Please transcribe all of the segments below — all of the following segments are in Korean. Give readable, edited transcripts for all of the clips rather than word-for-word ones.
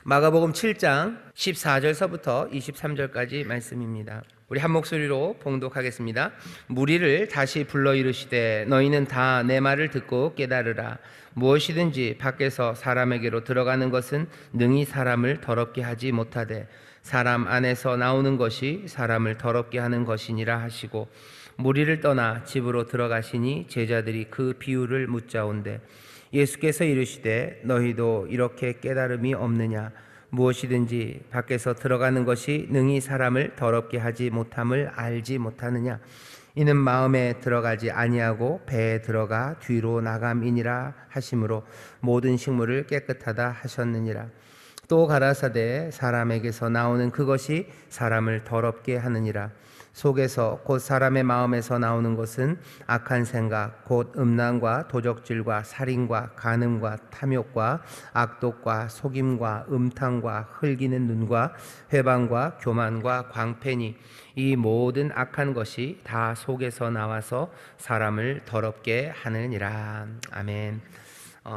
마가복음 7장 14절서부터 23절까지 말씀입니다. 우리 한 목소리로 봉독하겠습니다. 무리를 다시 불러 이르시되 너희는 다 내 말을 듣고 깨달으라. 무엇이든지 밖에서 사람에게로 들어가는 것은 능히 사람을 더럽게 하지 못하되 사람 안에서 나오는 것이 사람을 더럽게 하는 것이니라 하시고, 무리를 떠나 집으로 들어가시니 제자들이 그 비유를 묻자온대 예수께서 이르시되 너희도 이렇게 깨달음이 없느냐? 무엇이든지 밖에서 들어가는 것이 능히 사람을 더럽게 하지 못함을 알지 못하느냐? 이는 마음에 들어가지 아니하고 배에 들어가 뒤로 나감이니라 하심으로 모든 식물을 깨끗하다 하셨느니라. 또 가라사대 사람에게서 나오는 그것이 사람을 더럽게 하느니라. 속에서 곧 사람의 마음에서 나오는 것은 악한 생각 곧 음란과 도적질과 살인과 간음과 탐욕과 악독과 속임과 음탕과 흘기는 눈과 회방과 교만과 광패니 이 모든 악한 것이 다 속에서 나와서 사람을 더럽게 하느니라. 아멘.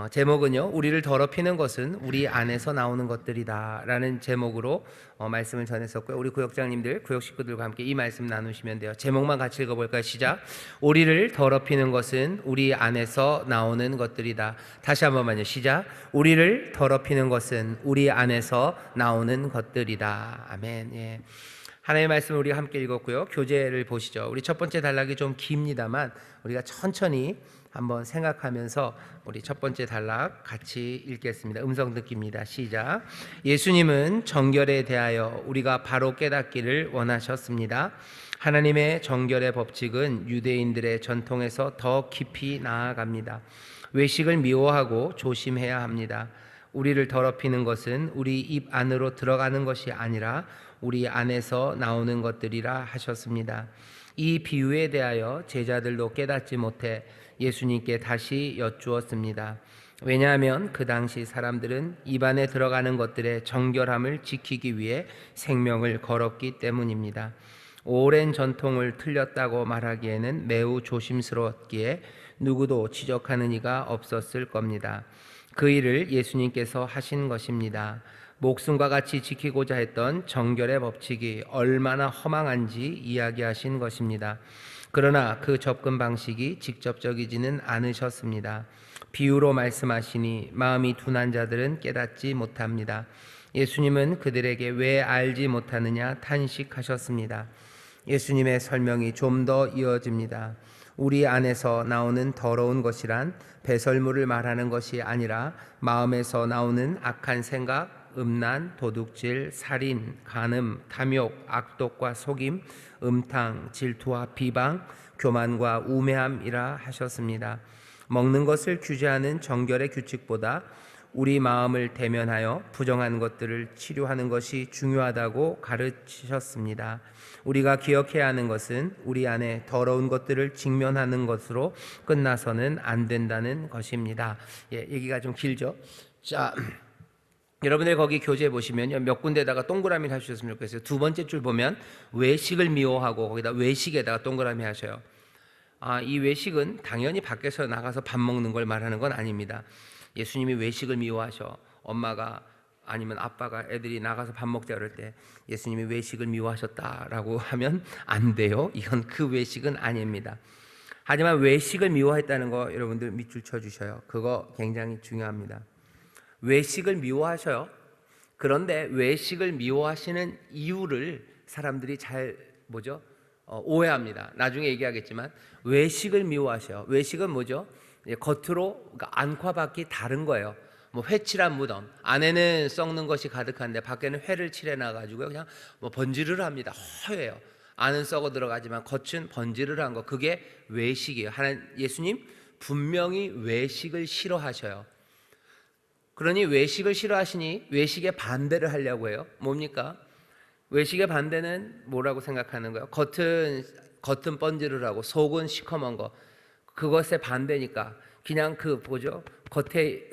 제목은요, 우리를 더럽히는 것은 우리 안에서 나오는 것들이다 라는 제목으로 말씀을 전했었고요. 우리 구역장님들, 구역 식구들과 함께 이 말씀 나누시면 돼요. 제목만 같이 읽어볼까요? 시작. 우리를 더럽히는 것은 우리 안에서 나오는 것들이다. 다시 한 번만요. 시작. 우리를 더럽히는 것은 우리 안에서 나오는 것들이다. 아멘. 예. 하나님의 말씀을 우리가 함께 읽었고요. 교재를 보시죠. 우리 첫 번째 단락이 좀 깁니다만 우리가 천천히 한번 생각하면서 우리 첫 번째 단락 같이 읽겠습니다. 음성 듣기입니다. 시작. 예수님은 정결에 대하여 우리가 바로 깨닫기를 원하셨습니다. 하나님의 정결의 법칙은 유대인들의 전통에서 더 깊이 나아갑니다. 외식을 미워하고 조심해야 합니다. 우리를 더럽히는 것은 우리 입 안으로 들어가는 것이 아니라 우리 안에서 나오는 것들이라 하셨습니다. 이 비유에 대하여 제자들도 깨닫지 못해 예수님께 다시 여쭈었습니다. 왜냐하면 그 당시 사람들은 입안에 들어가는 것들의 정결함을 지키기 위해 생명을 걸었기 때문입니다. 오랜 전통을 틀렸다고 말하기에는 매우 조심스러웠기에 누구도 지적하는 이가 없었을 겁니다. 그 일을 예수님께서 하신 것입니다. 목숨과 같이 지키고자 했던 정결의 법칙이 얼마나 허망한지 이야기하신 것입니다. 그러나 그 접근 방식이 직접적이지는 않으셨습니다. 비유로 말씀하시니 마음이 둔한 자들은 깨닫지 못합니다. 예수님은 그들에게 왜 알지 못하느냐 탄식하셨습니다. 예수님의 설명이 좀 더 이어집니다. 우리 안에서 나오는 더러운 것이란 배설물을 말하는 것이 아니라 마음에서 나오는 악한 생각, 음란, 도둑질, 살인, 간음, 탐욕, 악독과 속임, 음탕, 질투와 비방, 교만과 우매함이라 하셨습니다. 먹는 것을 규제하는 정결의 규칙보다 우리 마음을 대면하여 부정한 것들을 치료하는 것이 중요하다고 가르치셨습니다. 우리가 기억해야 하는 것은 우리 안에 더러운 것들을 직면하는 것으로 끝나서는 안 된다는 것입니다. 예, 얘기가 좀 길죠? 자, 여러분들 거기 교재 보시면요, 몇 군데다가 동그라미를 하셨으면 좋겠어요. 두 번째 줄 보면 외식을 미워하고 거기다 외식에다가 동그라미 하셔요. 이 외식은 당연히 밖에서 나가서 밥 먹는 걸 말하는 건 아닙니다. 예수님이 외식을 미워하셔. 엄마가 아니면 아빠가 애들이 나가서 밥 먹자 그럴 때 예수님이 외식을 미워하셨다라고 하면 안 돼요. 이건 그 외식은 아닙니다. 하지만 외식을 미워했다는 거 여러분들 밑줄 쳐주셔요. 그거 굉장히 중요합니다. 외식을 미워하셔요. 그런데 외식을 미워하시는 이유를 사람들이 잘 오해합니다. 나중에 얘기하겠지만 외식을 미워하셔요. 외식은 뭐죠? 겉으로 그러니까 안과 밖이 다른 거예요. 뭐 회칠한 무덤, 안에는 썩는 것이 가득한데 밖에는 회를 칠해놔가지고 그냥 번지르르 합니다. 허해요. 안은 썩어 들어가지만 겉은 번지르르한 거, 그게 외식이에요. 예수님 분명히 외식을 싫어하셔요. 그러니 외식을 싫어하시니 외식의 반대를 하려고 해요. 뭡니까? 외식의 반대는 뭐라고 생각하는 거예요? 겉은 번지르르하고 속은 시커먼 거, 그것의 반대니까 그냥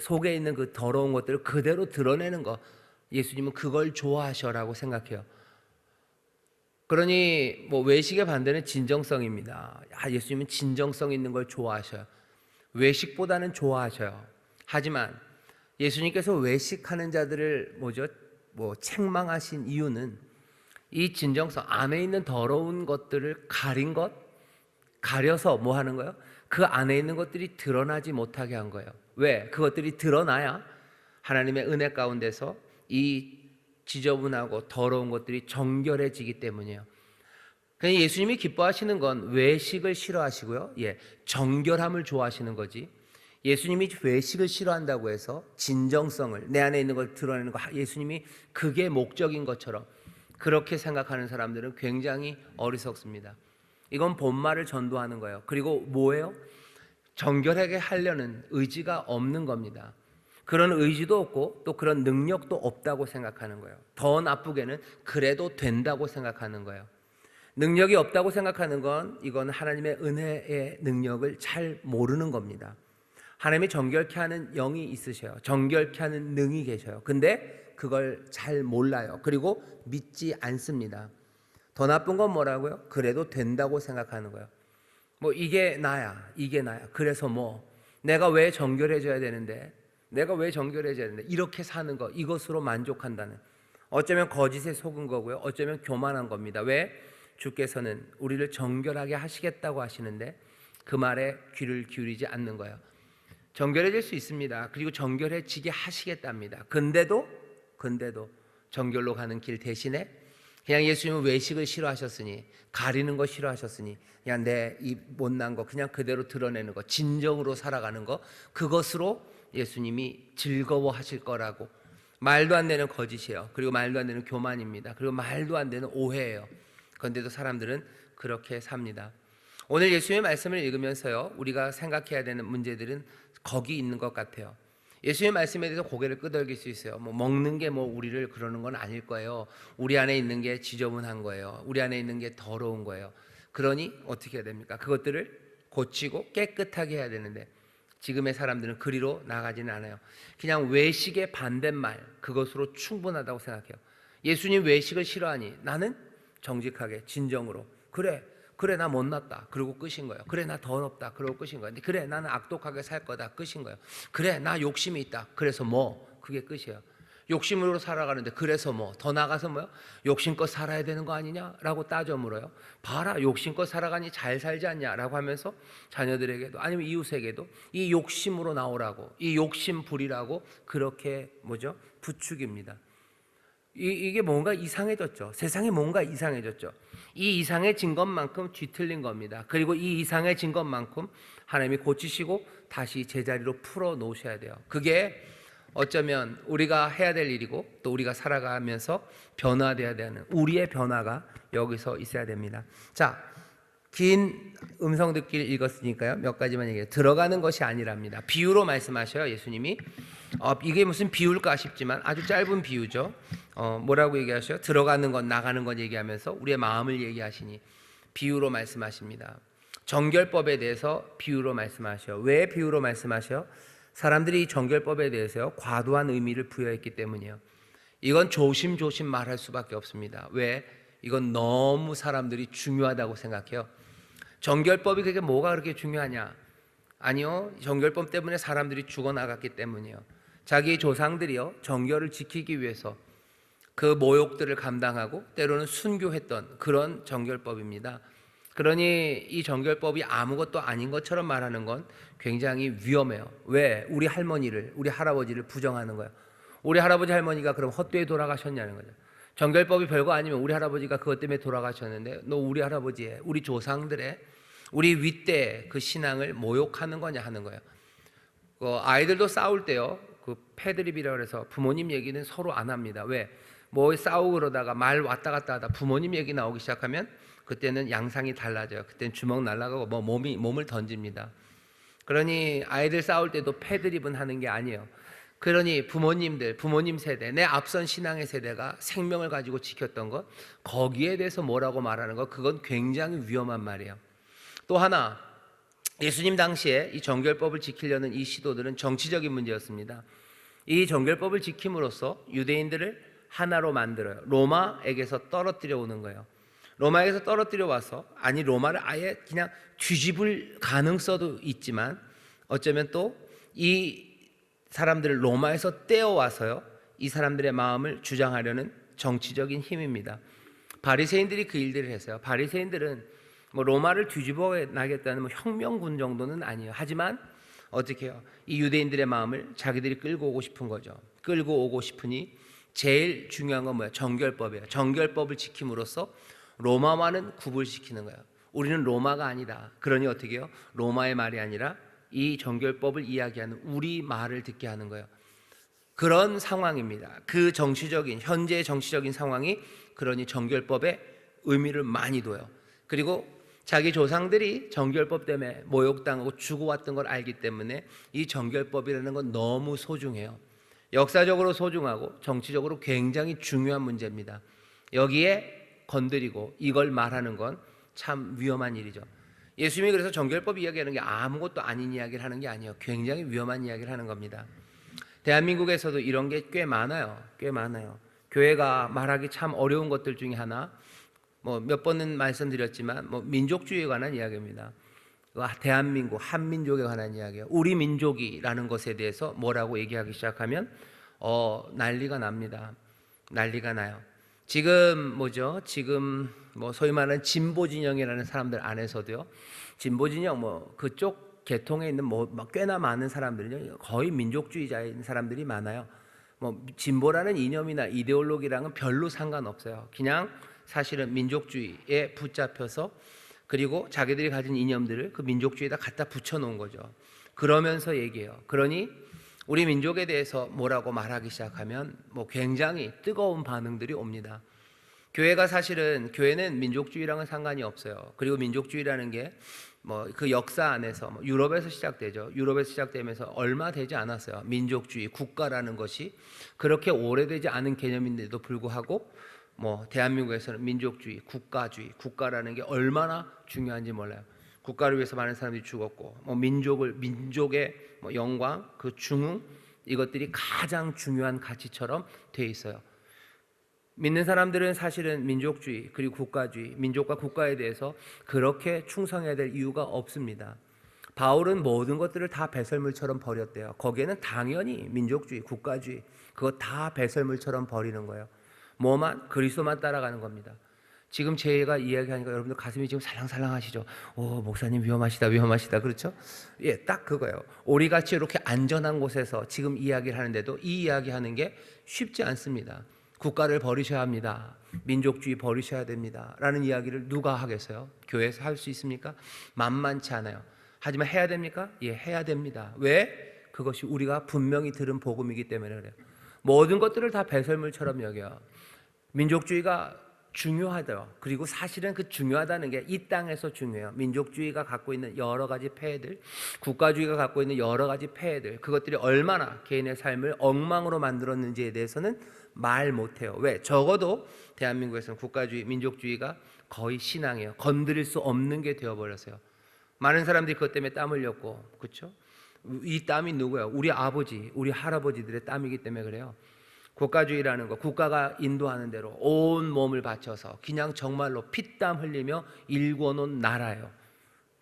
속에 있는 그 더러운 것들을 그대로 드러내는 거, 예수님은 그걸 좋아하셔라고 생각해요. 그러니 외식의 반대는 진정성입니다. 예수님은 진정성 있는 걸 좋아하셔요. 외식보다는 좋아하셔요. 하지만 예수님께서 외식하는 자들을 책망하신 이유는 이 진정성 안에 있는 더러운 것들을 가려서 뭐 하는 거예요? 그 안에 있는 것들이 드러나지 못하게 한 거예요. 왜? 그것들이 드러나야 하나님의 은혜 가운데서 이 지저분하고 더러운 것들이 정결해지기 때문이에요. 그냥 예수님이 기뻐하시는 건 외식을 싫어하시고요. 정결함을 좋아하시는 거지. 예수님이 외식을 싫어한다고 해서 진정성을, 내 안에 있는 걸 드러내는 거, 예수님이 그게 목적인 것처럼 그렇게 생각하는 사람들은 굉장히 어리석습니다. 이건 본말을 전도하는 거예요. 그리고 뭐예요? 정결하게 하려는 의지가 없는 겁니다. 그런 의지도 없고 또 그런 능력도 없다고 생각하는 거예요. 더 나쁘게는 그래도 된다고 생각하는 거예요. 능력이 없다고 생각하는 건 이건 하나님의 은혜의 능력을 잘 모르는 겁니다. 하나님이 정결케 하는 영이 있으셔요. 정결케 하는 능이 계셔요. 근데 그걸 잘 몰라요. 그리고 믿지 않습니다. 더 나쁜 건 뭐라고요? 그래도 된다고 생각하는 거예요. 이게 나야. 그래서 내가 왜 정결해져야 되는데? 이렇게 사는 거, 이것으로 만족한다는, 어쩌면 거짓에 속은 거고요. 어쩌면 교만한 겁니다. 왜? 주께서는 우리를 정결하게 하시겠다고 하시는데 그 말에 귀를 기울이지 않는 거예요. 정결해질 수 있습니다. 그리고 정결해지게 하시겠답니다. 근데도 정결로 가는 길 대신에 그냥 예수님은 외식을 싫어하셨으니, 가리는 거 싫어하셨으니, 그냥 내 이 못난 거 그냥 그대로 드러내는 거, 진정으로 살아가는 거, 그것으로 예수님이 즐거워하실 거라고. 말도 안 되는 거짓이에요. 그리고 말도 안 되는 교만입니다. 그리고 말도 안 되는 오해예요. 그런데도 사람들은 그렇게 삽니다. 오늘 예수님의 말씀을 읽으면서요, 우리가 생각해야 되는 문제들은 거기 있는 것 같아요. 예수님의 말씀에 대해서 고개를 끄덕일 수 있어요. 먹는 게 우리를 그러는 건 아닐 거예요. 우리 안에 있는 게 지저분한 거예요. 우리 안에 있는 게 더러운 거예요. 그러니 어떻게 해야 됩니까? 그것들을 고치고 깨끗하게 해야 되는데 지금의 사람들은 그리로 나가지는 않아요. 그냥 외식의 반대말, 그것으로 충분하다고 생각해요. 예수님 외식을 싫어하니 나는 정직하게 진정으로 그래 나 못났다 그리고 끝인 거예요. 그래 나 더럽다 그러고 끝인 거예요. 그래 나는 악독하게 살 거다 끝인 거예요. 그래 나 욕심이 있다 그래서 그게 끝이에요. 욕심으로 살아가는데 그래서 더 나가서 욕심껏 살아야 되는 거 아니냐라고 따져 물어요. 봐라 욕심껏 살아가니 잘 살지 않냐라고 하면서 자녀들에게도 아니면 이웃에게도 이 욕심으로 나오라고, 이 욕심 부리라고 그렇게 부추깁니다. 이게 뭔가 이상해졌죠. 세상에 뭔가 이상해졌죠. 이 이상해진 것만큼 뒤틀린 겁니다. 그리고 이 이상해진 것만큼 하나님이 고치시고 다시 제자리로 풀어 놓으셔야 돼요. 그게 어쩌면 우리가 해야 될 일이고 또 우리가 살아가면서 변화돼야 되는 우리의 변화가 여기서 있어야 됩니다. 자, 긴 음성 듣기를 읽었으니까요, 몇 가지만 얘기해요. 들어가는 것이 아니랍니다. 비유로 말씀하셔요, 예수님이. 이게 무슨 비유일까 싶지만 아주 짧은 비유죠. 뭐라고 얘기하셔요? 들어가는 것, 나가는 것 얘기하면서 우리의 마음을 얘기하시니 비유로 말씀하십니다. 정결법에 대해서 비유로 말씀하셔요. 왜 비유로 말씀하셔요? 사람들이 정결법에 대해서요, 과도한 의미를 부여했기 때문이에요. 이건 조심조심 말할 수밖에 없습니다. 왜? 이건 너무 사람들이 중요하다고 생각해요. 정결법이 그게 뭐가 그렇게 중요하냐? 아니요, 정결법 때문에 사람들이 죽어나갔기 때문이에요. 자기 조상들이요, 정결을 지키기 위해서 그 모욕들을 감당하고 때로는 순교했던 그런 정결법입니다. 그러니 이 정결법이 아무것도 아닌 것처럼 말하는 건 굉장히 위험해요. 왜? 우리 할머니를, 우리 할아버지를 부정하는 거예요. 우리 할아버지 할머니가 그럼 헛되이 돌아가셨냐는 거죠. 정결법이 별거 아니면 우리 할아버지가 그것 때문에 돌아가셨는데 너 우리 할아버지의, 우리 조상들의, 우리 윗대의 그 신앙을 모욕하는 거냐 하는 거예요. 아이들도 싸울 때요, 그 패드립이라고 해서 부모님 얘기는 서로 안 합니다. 왜? 싸우고 그러다가 말 왔다 갔다 하다 부모님 얘기 나오기 시작하면 그때는 양상이 달라져요. 그때는 주먹 날아가고 몸을 던집니다. 그러니 아이들 싸울 때도 패드립은 하는 게 아니에요. 그러니 부모님들, 부모님 세대, 내 앞선 신앙의 세대가 생명을 가지고 지켰던 것, 거기에 대해서 뭐라고 말하는 것, 그건 굉장히 위험한 말이에요. 또 하나, 예수님 당시에 이 정결법을 지키려는 이 시도들은 정치적인 문제였습니다. 이 정결법을 지킴으로써 유대인들을 하나로 만들어요. 로마에게서 떨어뜨려 오는 거예요. 로마에게서 떨어뜨려 와서, 아니 로마를 아예 그냥 뒤집을 가능성도 있지만 어쩌면 또 이 사람들을 로마에서 떼어와서요, 이 사람들의 마음을 주장하려는 정치적인 힘입니다. 바리새인들이 그 일들을 했어요. 바리새인들은 뭐 로마를 뒤집어 나겠다는 뭐 혁명군 정도는 아니에요. 하지만 어떻게 해요? 이 유대인들의 마음을 자기들이 끌고 오고 싶은 거죠. 끌고 오고 싶으니 제일 중요한 건 뭐예요? 정결법이에요. 정결법을 지킴으로써 로마와는 구분시키는 거예요. 우리는 로마가 아니다. 그러니 어떻게 해요? 로마의 말이 아니라 이 정결법을 이야기하는 우리 말을 듣게 하는 거예요. 그런 상황입니다. 그 정치적인, 현재의 정치적인 상황이 그러니 정결법에 의미를 많이 둬요. 그리고 자기 조상들이 정결법 때문에 모욕당하고 죽어왔던 걸 알기 때문에 이 정결법이라는 건 너무 소중해요. 역사적으로 소중하고 정치적으로 굉장히 중요한 문제입니다. 여기에 건드리고 이걸 말하는 건 참 위험한 일이죠. 예수님이 그래서 정결법 이야기하는 게 아무것도 아닌 이야기를 하는 게 아니에요. 굉장히 위험한 이야기를 하는 겁니다. 대한민국에서도 이런 게 꽤 많아요. 꽤 많아요. 교회가 말하기 참 어려운 것들 중에 하나, 뭐 몇 번은 말씀드렸지만 뭐 민족주의에 관한 이야기입니다. 대한민국, 한민족에 관한 이야기예요. 우리 민족이라는 것에 대해서 뭐라고 얘기하기 시작하면 난리가 납니다. 난리가 나요. 지금 지금 뭐 소위 말하는 진보 진영이라는 사람들 안에서도요. 진보 진영 뭐 그쪽 계통에 있는 뭐 꽤나 많은 사람들은요. 거의 민족주의자인 사람들이 많아요. 뭐 진보라는 이념이나 이데올로기랑은 별로 상관없어요. 그냥 사실은 민족주의에 붙잡혀서 그리고 자기들이 가진 이념들을 그 민족주의에다 갖다 붙여놓은 거죠. 그러면서 얘기해요. 그러니 우리 민족에 대해서 뭐라고 말하기 시작하면 뭐 굉장히 뜨거운 반응들이 옵니다. 교회는 민족주의랑은 상관이 없어요. 그리고 민족주의라는 게 뭐 그 역사 안에서 유럽에서 시작되죠. 유럽에서 시작되면서 얼마 되지 않았어요. 민족주의, 국가라는 것이 그렇게 오래되지 않은 개념인데도 불구하고 뭐 대한민국에서는 민족주의, 국가주의, 국가라는 게 얼마나 중요한지 몰라요. 국가를 위해서 많은 사람들이 죽었고, 뭐 민족의 뭐 영광, 그 중흥, 이것들이 가장 중요한 가치처럼 돼 있어요. 믿는 사람들은 사실은 민족주의 그리고 국가주의, 민족과 국가에 대해서 그렇게 충성해야 될 이유가 없습니다. 바울은 모든 것들을 다 배설물처럼 버렸대요. 거기에는 당연히 민족주의, 국가주의 그거 다 배설물처럼 버리는 거예요. 뭐만? 그리스도만 따라가는 겁니다. 지금 제가 이야기하니까 여러분들 가슴이 지금 살랑살랑하시죠? 오, 목사님 위험하시다 그렇죠? 예, 딱 그거예요. 우리같이 이렇게 안전한 곳에서 지금 이야기를 하는데도 이 이야기하는 게 쉽지 않습니다. 국가를 버리셔야 합니다. 민족주의 버리셔야 됩니다. 라는 이야기를 누가 하겠어요? 교회에서 할 수 있습니까? 만만치 않아요. 하지만 해야 됩니까? 예, 해야 됩니다. 왜? 그것이 우리가 분명히 들은 복음이기 때문에 그래요. 모든 것들을 다 배설물처럼 여겨요. 민족주의가 중요하죠. 그리고 사실은 그 중요하다는 게 이 땅에서 중요해요. 민족주의가 갖고 있는 여러 가지 폐해들, 국가주의가 갖고 있는 여러 가지 폐해들, 그것들이 얼마나 개인의 삶을 엉망으로 만들었는지에 대해서는 말 못해요. 왜? 적어도 대한민국에서는 국가주의, 민족주의가 거의 신앙이에요. 건드릴 수 없는 게 되어버렸어요. 많은 사람들이 그것 때문에 땀 흘렸고, 그렇죠? 이 땀이 누구예요? 우리 아버지, 우리 할아버지들의 땀이기 때문에 그래요. 국가주의라는 거, 국가가 인도하는 대로 온 몸을 바쳐서 그냥 정말로 피땀 흘리며 일궈놓은 나라예요.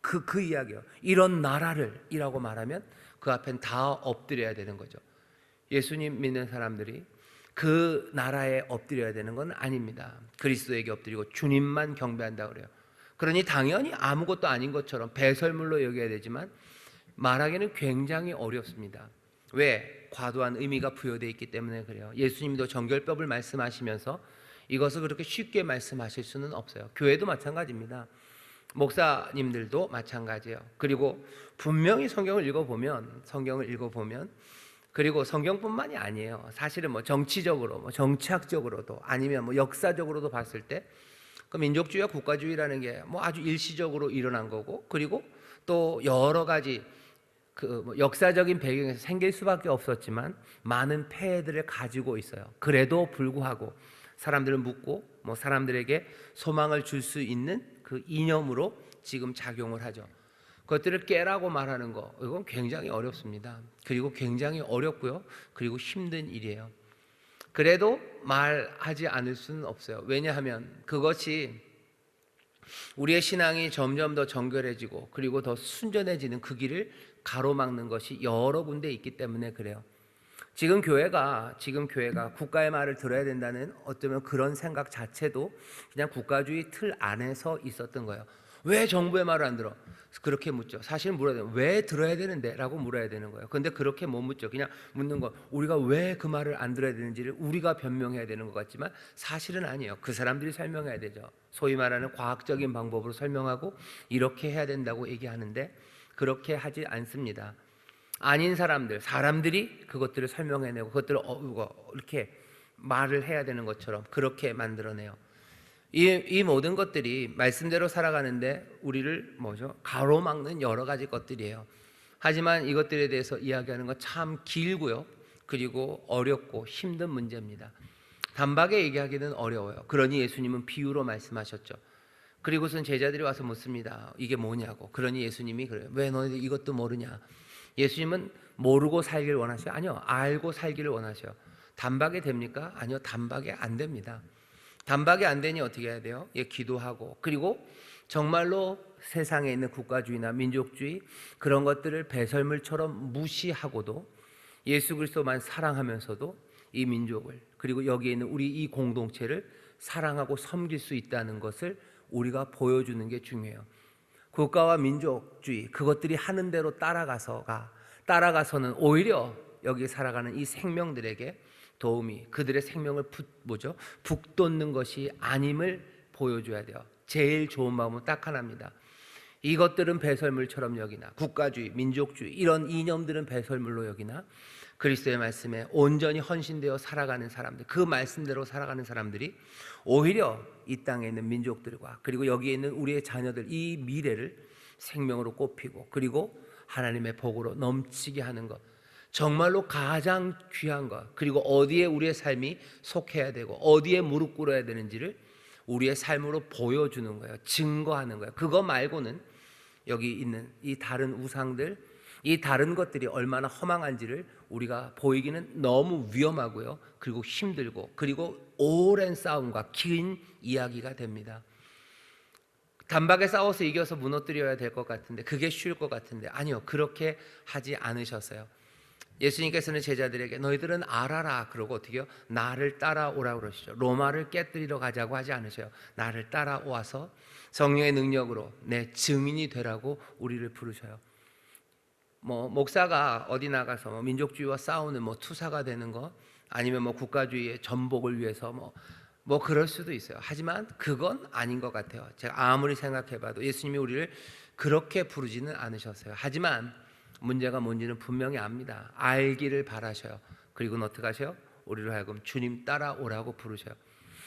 그 이야기예요. 이런 나라를 이라고 말하면 그 앞엔 다 엎드려야 되는 거죠. 예수님 믿는 사람들이 그 나라에 엎드려야 되는 건 아닙니다. 그리스도에게 엎드리고 주님만 경배한다 그래요. 그러니 당연히 아무것도 아닌 것처럼 배설물로 여겨야 되지만 말하기는 굉장히 어렵습니다. 왜? 과도한 의미가 부여되어 있기 때문에 그래요. 예수님도 정결법을 말씀하시면서 이것을 그렇게 쉽게 말씀하실 수는 없어요. 교회도 마찬가지입니다. 목사님들도 마찬가지예요. 그리고 분명히 성경을 읽어보면 그리고 성경뿐만이 아니에요. 사실은 뭐 정치적으로, 뭐 정치학적으로도 아니면 뭐 역사적으로도 봤을 때 그 민족주의와 국가주의라는 게 뭐 아주 일시적으로 일어난 거고, 그리고 또 여러 가지 그 역사적인 배경에서 생길 수밖에 없었지만 많은 폐해들을 가지고 있어요. 그래도 불구하고 사람들을 묻고 뭐 사람들에게 소망을 줄 수 있는 그 이념으로 지금 작용을 하죠. 그것들을 깨라고 말하는 거, 이건 굉장히 어렵습니다. 그리고 굉장히 어렵고요. 그리고 힘든 일이에요. 그래도 말하지 않을 수는 없어요. 왜냐하면 그것이 우리의 신앙이 점점 더 정결해지고 그리고 더 순전해지는 그 길을 가로막는 것이 여러 군데 있기 때문에 그래요. 지금 교회가 국가의 말을 들어야 된다는 어쩌면 그런 생각 자체도 그냥 국가주의 틀 안에서 있었던 거예요. 왜 정부의 말을 안 들어? 그렇게 묻죠. 사실 물어야 돼요. 왜 들어야 되는데? 라고 물어야 되는 거예요. 그런데 그렇게 못 묻죠. 그냥 묻는 거, 우리가 왜 그 말을 안 들어야 되는지를 우리가 변명해야 되는 것 같지만 사실은 아니에요. 그 사람들이 설명해야 되죠. 소위 말하는 과학적인 방법으로 설명하고 이렇게 해야 된다고 얘기하는데 그렇게 하지 않습니다. 아닌 사람들이 그것들을 설명해내고 그것들을 이렇게 말을 해야 되는 것처럼 그렇게 만들어내요. 이 모든 것들이 말씀대로 살아가는데 우리를 가로막는 여러 가지 것들이에요. 하지만 이것들에 대해서 이야기하는 건 참 길고요. 그리고 어렵고 힘든 문제입니다. 단박에 얘기하기는 어려워요. 그러니 예수님은 비유로 말씀하셨죠. 그리고선 제자들이 와서 묻습니다. 이게 뭐냐고. 그러니 예수님이 그래요. 왜 너희들 이것도 모르냐. 예수님은 모르고 살기를 원하셔요? 아니요. 알고 살기를 원하셔요. 단박에 됩니까? 아니요. 단박에 안 됩니다. 단박에 안 되니 어떻게 해야 돼요? 기도하고 그리고 정말로 세상에 있는 국가주의나 민족주의 그런 것들을 배설물처럼 무시하고도 예수 그리스도만 사랑하면서도 이 민족을 그리고 여기에 있는 우리 이 공동체를 사랑하고 섬길 수 있다는 것을 우리가 보여주는 게 중요해요. 국가와 민족주의 그것들이 하는 대로 따라가서는 오히려 여기 살아가는 이 생명들에게 도움이 그들의 생명을 북돋는 것이 아님을 보여줘야 돼요. 제일 좋은 마음은 딱 하나입니다. 이것들은 배설물처럼 여기나 국가주의, 민족주의 이런 이념들은 배설물로 여기나 그리스도의 말씀에 온전히 헌신되어 살아가는 사람들, 그 말씀대로 살아가는 사람들이 오히려 이 땅에 있는 민족들과 그리고 여기에 있는 우리의 자녀들 이 미래를 생명으로 꼽히고 그리고 하나님의 복으로 넘치게 하는 것, 정말로 가장 귀한 것, 그리고 어디에 우리의 삶이 속해야 되고 어디에 무릎 꿇어야 되는지를 우리의 삶으로 보여주는 거예요. 증거하는 거예요. 그거 말고는 여기 있는 이 다른 우상들, 이 다른 것들이 얼마나 허망한지를 우리가 보이기는 너무 위험하고요. 그리고 힘들고 그리고 오랜 싸움과 긴 이야기가 됩니다. 단박에 싸워서 이겨서 무너뜨려야 될 것 같은데 그게 쉬울 것 같은데 아니요. 그렇게 하지 않으셨어요. 예수님께서는 제자들에게 너희들은 알아라 그러고 어떻게요? 나를 따라오라고 그러시죠. 로마를 깨뜨리러 가자고 하지 않으셔요. 나를 따라와서 성령의 능력으로 내 증인이 되라고 우리를 부르셔요. 목사가 어디 나가서 민족주의와 싸우는 투사가 되는 거 아니면 국가주의의 전복을 위해서 그럴 수도 있어요. 하지만 그건 아닌 것 같아요. 제가 아무리 생각해봐도 예수님이 우리를 그렇게 부르지는 않으셨어요. 하지만 문제가 뭔지는 분명히 압니다. 알기를 바라셔요. 그리고는 어떻게 하셔요? 우리를 하여금 주님 따라오라고 부르셔요.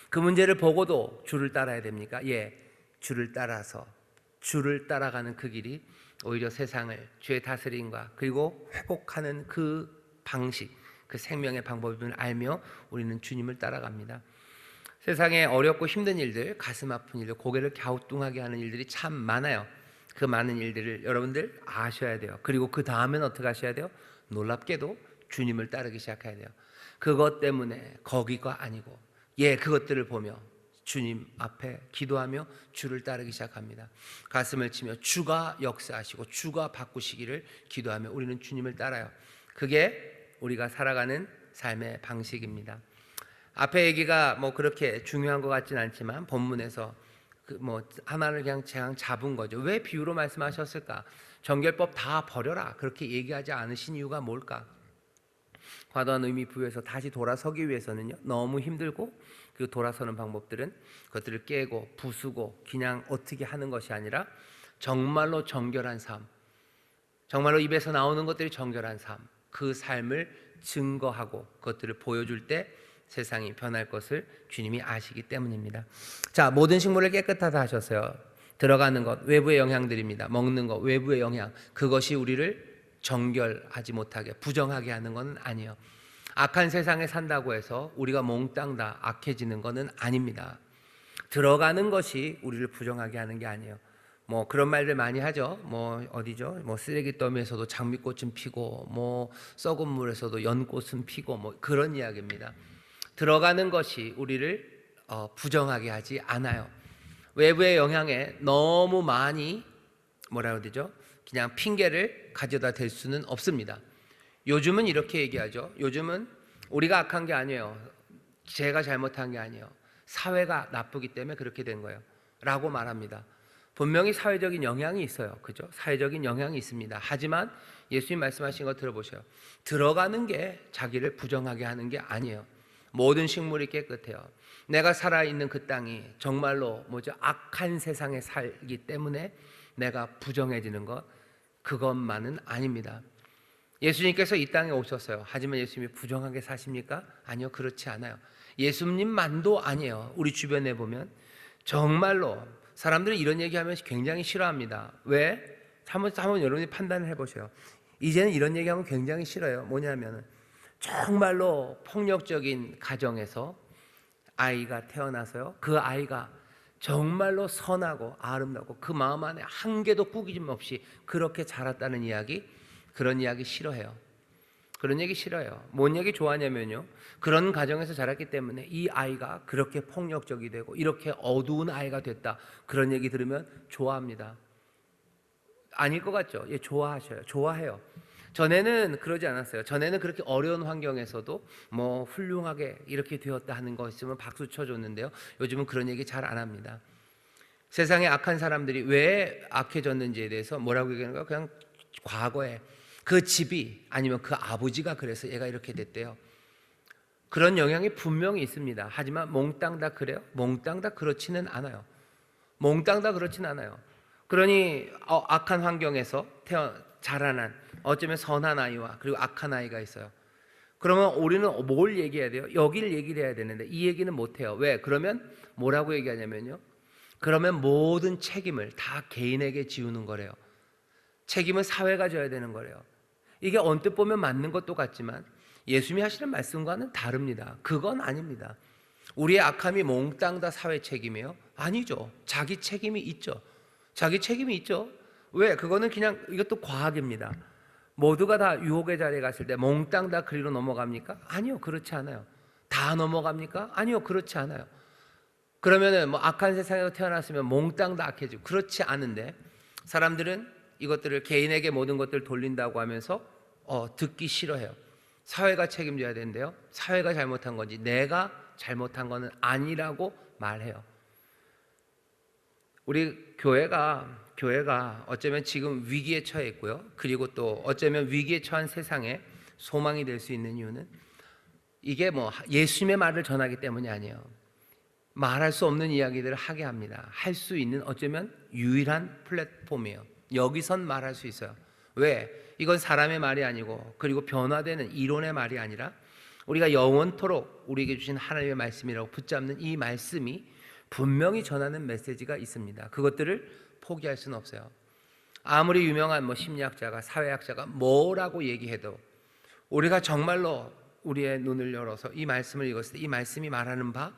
그 문제를 보고도 주를 따라야 됩니까? 주를 따라가는 그 길이 오히려 세상을 주의 다스림과 그리고 회복하는 그 방식, 그 생명의 방법임을 알며 우리는 주님을 따라갑니다. 세상에 어렵고 힘든 일들, 가슴 아픈 일들, 고개를 갸우뚱하게 하는 일들이 참 많아요. 그 많은 일들을 여러분들 아셔야 돼요. 그리고 그 다음엔 어떻게 하셔야 돼요? 놀랍게도 주님을 따르기 시작해야 돼요. 그것 때문에 거기가 아니고 그것들을 보며 주님 앞에 기도하며 주를 따르기 시작합니다. 가슴을 치며 주가 역사하시고 주가 바꾸시기를 기도하며 우리는 주님을 따라요. 그게 우리가 살아가는 삶의 방식입니다. 앞에 얘기가 그렇게 중요한 것 같진 않지만 본문에서 하나를 그냥 잡은 거죠. 왜 비유로 말씀하셨을까? 정결법 다 버려라 그렇게 얘기하지 않으신 이유가 뭘까? 과도한 의미 부여해서 다시 돌아서기 위해서는요 너무 힘들고 그 돌아서는 방법들은 그것들을 깨고 부수고 그냥 어떻게 하는 것이 아니라 정말로 정결한 삶, 정말로 입에서 나오는 것들이 정결한 삶, 그 삶을 증거하고 그것들을 보여줄 때 세상이 변할 것을 주님이 아시기 때문입니다. 자, 모든 식물을 깨끗하다 하셨어요. 들어가는 것 외부의 영향들입니다. 먹는 것 외부의 영향, 그것이 우리를 정결하지 못하게 부정하게 하는 건 아니에요. 악한 세상에 산다고 해서 우리가 몽땅 다 악해지는 것은 아닙니다. 들어가는 것이 우리를 부정하게 하는 게 아니에요. 그런 말들 많이 하죠. 어디죠? 쓰레기 더미에서도 장미꽃은 피고 썩은 물에서도 연꽃은 피고 그런 이야기입니다. 들어가는 것이 우리를 부정하게 하지 않아요. 외부의 영향에 너무 많이 그냥 핑계를 가져다 댈 수는 없습니다. 요즘은 이렇게 얘기하죠. 요즘은 우리가 악한 게 아니에요. 제가 잘못한 게 아니에요. 사회가 나쁘기 때문에 그렇게 된 거예요. 라고 말합니다. 분명히 사회적인 영향이 있어요. 그죠? 사회적인 영향이 있습니다. 하지만 예수님 말씀하신 거 들어보세요. 들어가는 게 자기를 부정하게 하는 게 아니에요. 모든 식물이 깨끗해요. 내가 살아있는 그 땅이 정말로 악한 세상에 살기 때문에 내가 부정해지는 것, 그것만은 아닙니다. 예수님께서 이 땅에 오셨어요. 하지만 예수님이 부정하게 사십니까? 아니요, 그렇지 않아요. 예수님만도 아니에요. 우리 주변에 보면 정말로 사람들이 이런 얘기하면 굉장히 싫어합니다. 왜? 한번 여러분이 판단을 해보세요. 이제는 이런 얘기하면 굉장히 싫어요. 뭐냐면 정말로 폭력적인 가정에서 아이가 태어나서요, 그 아이가 정말로 선하고 아름답고 그 마음 안에 한 개도 꾸기짐 없이 그렇게 자랐다는 이야기, 그런 이야기 싫어해요. 그런 얘기 싫어요. 뭔 얘기 좋아하냐면요, 그런 가정에서 자랐기 때문에 이 아이가 그렇게 폭력적이 되고 이렇게 어두운 아이가 됐다, 그런 얘기 들으면 좋아합니다. 아닐 것 같죠? 예, 좋아해요. 전에는 그러지 않았어요. 전에는 그렇게 어려운 환경에서도 뭐 훌륭하게 이렇게 되었다 하는 거 있으면 박수 쳐줬는데요, 요즘은 그런 얘기 잘 안 합니다. 세상에 악한 사람들이 왜 악해졌는지에 대해서 뭐라고 얘기하는가? 그냥 과거에 그 집이 아니면 그 아버지가 그래서 얘가 이렇게 됐대요. 그런 영향이 분명히 있습니다. 하지만 몽땅 다 그래요? 몽땅 다 그렇지는 않아요. 몽땅 다 그렇지는 않아요. 그러니 악한 환경에서 자라난 어쩌면 선한 아이와 그리고 악한 아이가 있어요. 그러면 우리는 뭘 얘기해야 돼요? 여기를 얘기를 해야 되는데 이 얘기는 못해요. 왜? 그러면 뭐라고 얘기하냐면요, 그러면 모든 책임을 다 개인에게 지우는 거래요. 책임은 사회가 져야 되는 거래요. 이게 언뜻 보면 맞는 것도 같지만 예수님이 하시는 말씀과는 다릅니다. 그건 아닙니다. 우리의 악함이 몽땅 다 사회 책임이에요? 아니죠. 자기 책임이 있죠. 자기 책임이 있죠. 왜? 그거는 그냥 이것도 과학입니다. 모두가 다 유혹의 자리에 갔을 때 몽땅 다 그리로 넘어갑니까? 아니요, 그렇지 않아요. 다 넘어갑니까? 아니요, 그렇지 않아요. 그러면은 뭐 악한 세상에서 태어났으면 몽땅 다 악해지고, 그렇지 않은데 사람들은 이것들을 개인에게 모든 것들을 돌린다고 하면서 듣기 싫어해요. 사회가 책임져야 되는데요, 사회가 잘못한 건지 내가 잘못한 거는 아니라고 말해요. 우리 교회가 어쩌면 지금 위기에 처해 있고요, 그리고 또 어쩌면 위기에 처한 세상에 소망이 될 수 있는 이유는 이게 뭐 예수님의 말을 전하기 때문이 아니에요. 말할 수 없는 이야기들을 하게 합니다. 할 수 있는 어쩌면 유일한 플랫폼이에요. 여기선 말할 수 있어요. 왜? 이건 사람의 말이 아니고 그리고 변화되는 이론의 말이 아니라 우리가 영원토록 우리에게 주신 하나님의 말씀이라고 붙잡는 이 말씀이 분명히 전하는 메시지가 있습니다. 그것들을 포기할 수는 없어요. 아무리 유명한 심리학자가 사회학자가 뭐라고 얘기해도 우리가 정말로 우리의 눈을 열어서 이 말씀을 읽었을 때 이 말씀이 말하는 바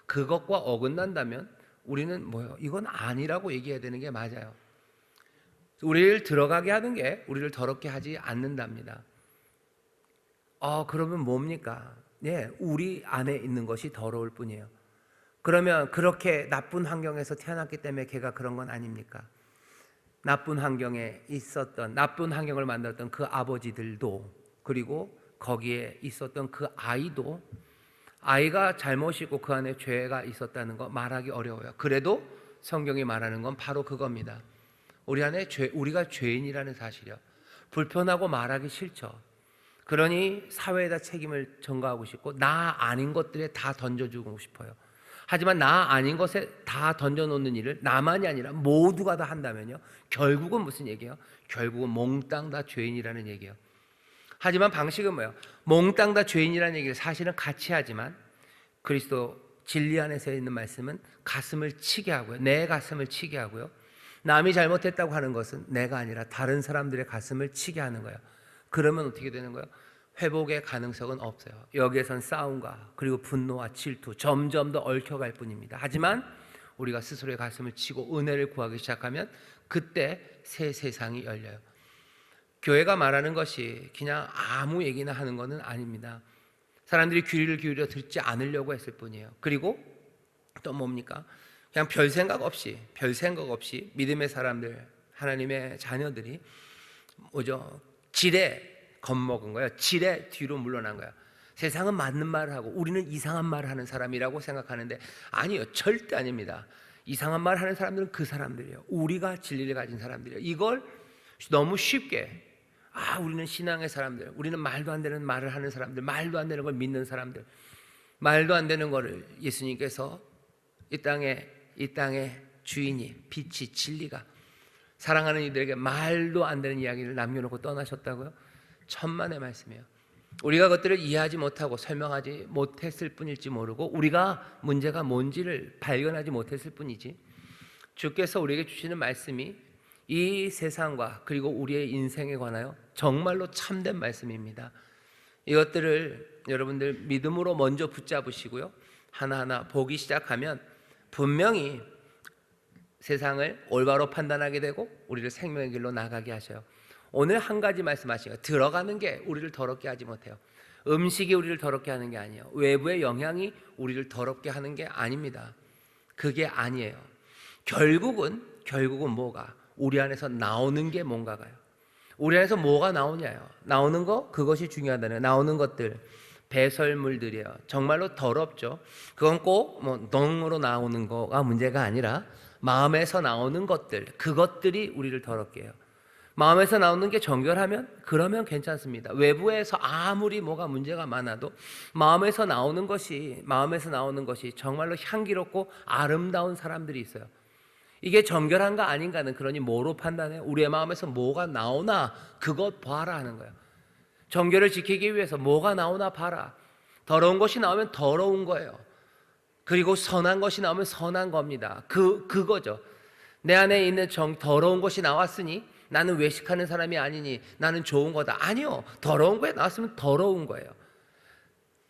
그것과 어긋난다면 우리는 이건 아니라고 얘기해야 되는 게 맞아요. 우리를 들어가게 하는 게 우리를 더럽게 하지 않는답니다. 그러면 뭡니까? 네, 우리 안에 있는 것이 더러울 뿐이에요. 그러면 그렇게 나쁜 환경에서 태어났기 때문에 걔가 그런 건 아닙니까? 나쁜 환경에 있었던, 나쁜 환경을 만들었던 그 아버지들도, 그리고 거기에 있었던 그 아이도, 아이가 잘못이고 그 안에 죄가 있었다는 거 말하기 어려워요. 그래도 성경이 말하는 건 바로 그겁니다. 우리 안에 우리가 죄인이라는 사실이요. 불편하고 말하기 싫죠. 그러니 사회에다 책임을 전가하고 싶고 나 아닌 것들에 다 던져주고 싶어요. 하지만 나 아닌 것에 다 던져놓는 일을 나만이 아니라 모두가 다 한다면요, 결국은 무슨 얘기예요? 결국은 몽땅 다 죄인이라는 얘기예요. 하지만 방식은 뭐예요? 몽땅 다 죄인이라는 얘기를 사실은 같이 하지만 그리스도 진리 안에서 있는 말씀은 가슴을 치게 하고요, 내 가슴을 치게 하고요, 남이 잘못했다고 하는 것은 내가 아니라 다른 사람들의 가슴을 치게 하는 거예요. 그러면 어떻게 되는 거예요? 회복의 가능성은 없어요. 여기에선 싸움과 그리고 분노와 질투 점점 더 얽혀갈 뿐입니다. 하지만 우리가 스스로의 가슴을 치고 은혜를 구하기 시작하면 그때 새 세상이 열려요. 교회가 말하는 것이 그냥 아무 얘기나 하는 것은 아닙니다. 사람들이 귀를 기울여 듣지 않으려고 했을 뿐이에요. 그리고 또 뭡니까? 그냥 별 생각 없이 믿음의 사람들, 하나님의 자녀들이 지레 겁먹은 거예요. 지레 뒤로 물러난 거예요. 세상은 맞는 말을 하고 우리는 이상한 말을 하는 사람이라고 생각하는데 아니요, 절대 아닙니다. 이상한 말을 하는 사람들은 그 사람들이에요. 우리가 진리를 가진 사람들이에요. 이걸 너무 쉽게 우리는 신앙의 사람들, 우리는 말도 안 되는 말을 하는 사람들, 말도 안 되는 걸 믿는 사람들, 말도 안 되는 거를 예수님께서 이 땅의 주인이 빛이 진리가 사랑하는 이들에게 말도 안 되는 이야기를 남겨놓고 떠나셨다고요? 천만의 말씀이에요. 우리가 그것들을 이해하지 못하고 설명하지 못했을 뿐일지 모르고 우리가 문제가 뭔지를 발견하지 못했을 뿐이지, 주께서 우리에게 주시는 말씀이 이 세상과 그리고 우리의 인생에 관하여 정말로 참된 말씀입니다. 이것들을 여러분들 믿음으로 먼저 붙잡으시고요, 하나하나 보기 시작하면 분명히 세상을 올바로 판단하게 되고 우리를 생명의 길로 나가게 하셔요. 오늘 한 가지 말씀하시요. 들어가는 게 우리를 더럽게 하지 못해요. 음식이 우리를 더럽게 하는 게 아니에요. 외부의 영향이 우리를 더럽게 하는 게 아닙니다. 그게 아니에요. 결국은 뭐가? 우리 안에서 나오는 게 뭔가가요. 우리 안에서 뭐가 나오냐요. 나오는 거, 그것이 중요하다는 거예요. 나오는 것들, 배설물들이에요. 정말로 더럽죠. 그건 꼭 덩으로 나오는 거가 문제가 아니라 마음에서 나오는 것들, 그것들이 우리를 더럽게 해요. 마음에서 나오는 게 정결하면 그러면 괜찮습니다. 외부에서 아무리 뭐가 문제가 많아도 마음에서 나오는 것이 정말로 향기롭고 아름다운 사람들이 있어요. 이게 정결한가 아닌가는 그러니 뭐로 판단해요? 우리의 마음에서 뭐가 나오나 그것 봐라 하는 거예요. 정결을 지키기 위해서 뭐가 나오나 봐라. 더러운 것이 나오면 더러운 거예요. 그리고 선한 것이 나오면 선한 겁니다. 그거죠. 내 안에 있는 더러운 것이 나왔으니 나는 외식하는 사람이 아니니 나는 좋은 거다. 아니요. 더러운 거에 나왔으면 더러운 거예요.